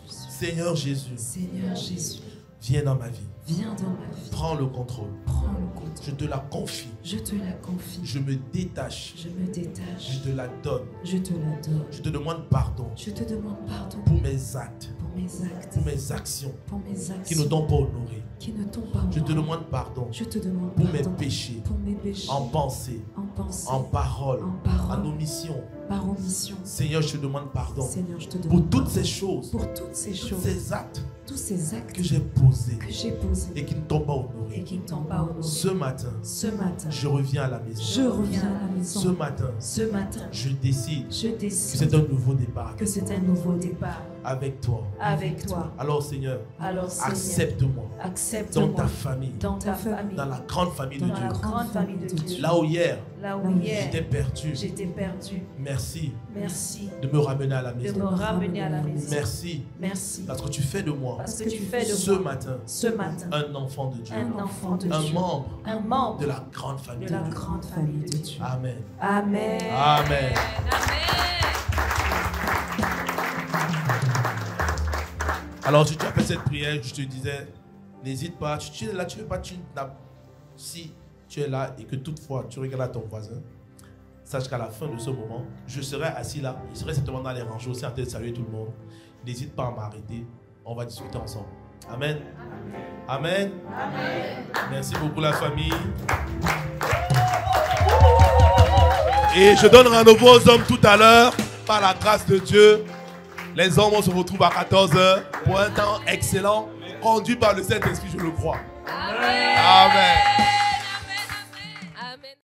Seigneur Jésus. Seigneur Jésus. Viens dans ma vie. Viens dans ma vie. Prends le contrôle. Prends le contrôle. Je te la confie. Je te la confie. Je me détache. Je me détache. Je te la donne. Je te la donne. Je te demande pardon. Je te demande pardon pour mes actes. Pour mes actes. Pour mes actions. Pour mes actions. Qui ne t'ont pas honoré. Qui ne t'ont pas honoré. Je te demande pardon. Je te demande pour pardon. Mes péchés. Pour mes péchés. En pensée. En pensée. En parole. En parole. En omission. Par omission. Seigneur, je te demande pardon. Seigneur, je te demande pour toutes ces choses. Pour toutes ces choses. Ces actes. Tous ces actes que j'ai posés. Que j'ai posés. Et qui ne t'ont pas honoré. Et qui ne t'ont pas honoré. Ce matin. Ce matin. Je reviens à la maison. Je reviens à la maison. Ce matin. Ce matin. Je décide. Je décide. Que c'est un nouveau départ. Que c'est un nouveau départ. Avec toi. Avec toi. Alors Seigneur. Alors Seigneur. Accepte-moi. Accepte-moi. Dans ta famille. Dans ta famille. Dans la grande famille de Dieu. Dans la grande famille de Dieu. Là où hier. Là où hier. J'étais perdu. J'étais perdu. Merci. Merci. De me ramener à la maison. De me ramener à la maison. Merci. Merci. Parce que tu fais de moi. Parce que tu fais de ce moi. matin. Ce matin. Un enfant de Dieu. Un enfant de Dieu. Un membre. Un membre. De la grande famille. De la grande famille de Dieu. Amen. Amen. Amen. Alors, si tu as fait cette prière, je te disais, n'hésite pas. Tu es là, tu ne veux pas, si tu es là et que toutefois tu regardes à ton voisin, sache qu'à la fin de ce moment, je serai assis là, je serai certainement dans les rangées aussi en train de saluer tout le monde. N'hésite pas à m'arrêter, on va discuter ensemble. Amen. Amen. Amen. Merci beaucoup la famille. Et je donne rendez-vous aux hommes tout à l'heure, par la grâce de Dieu. Les hommes, on se retrouve à 14h pour un temps excellent, conduit par le Saint-Esprit, je le crois. Amen. Amen.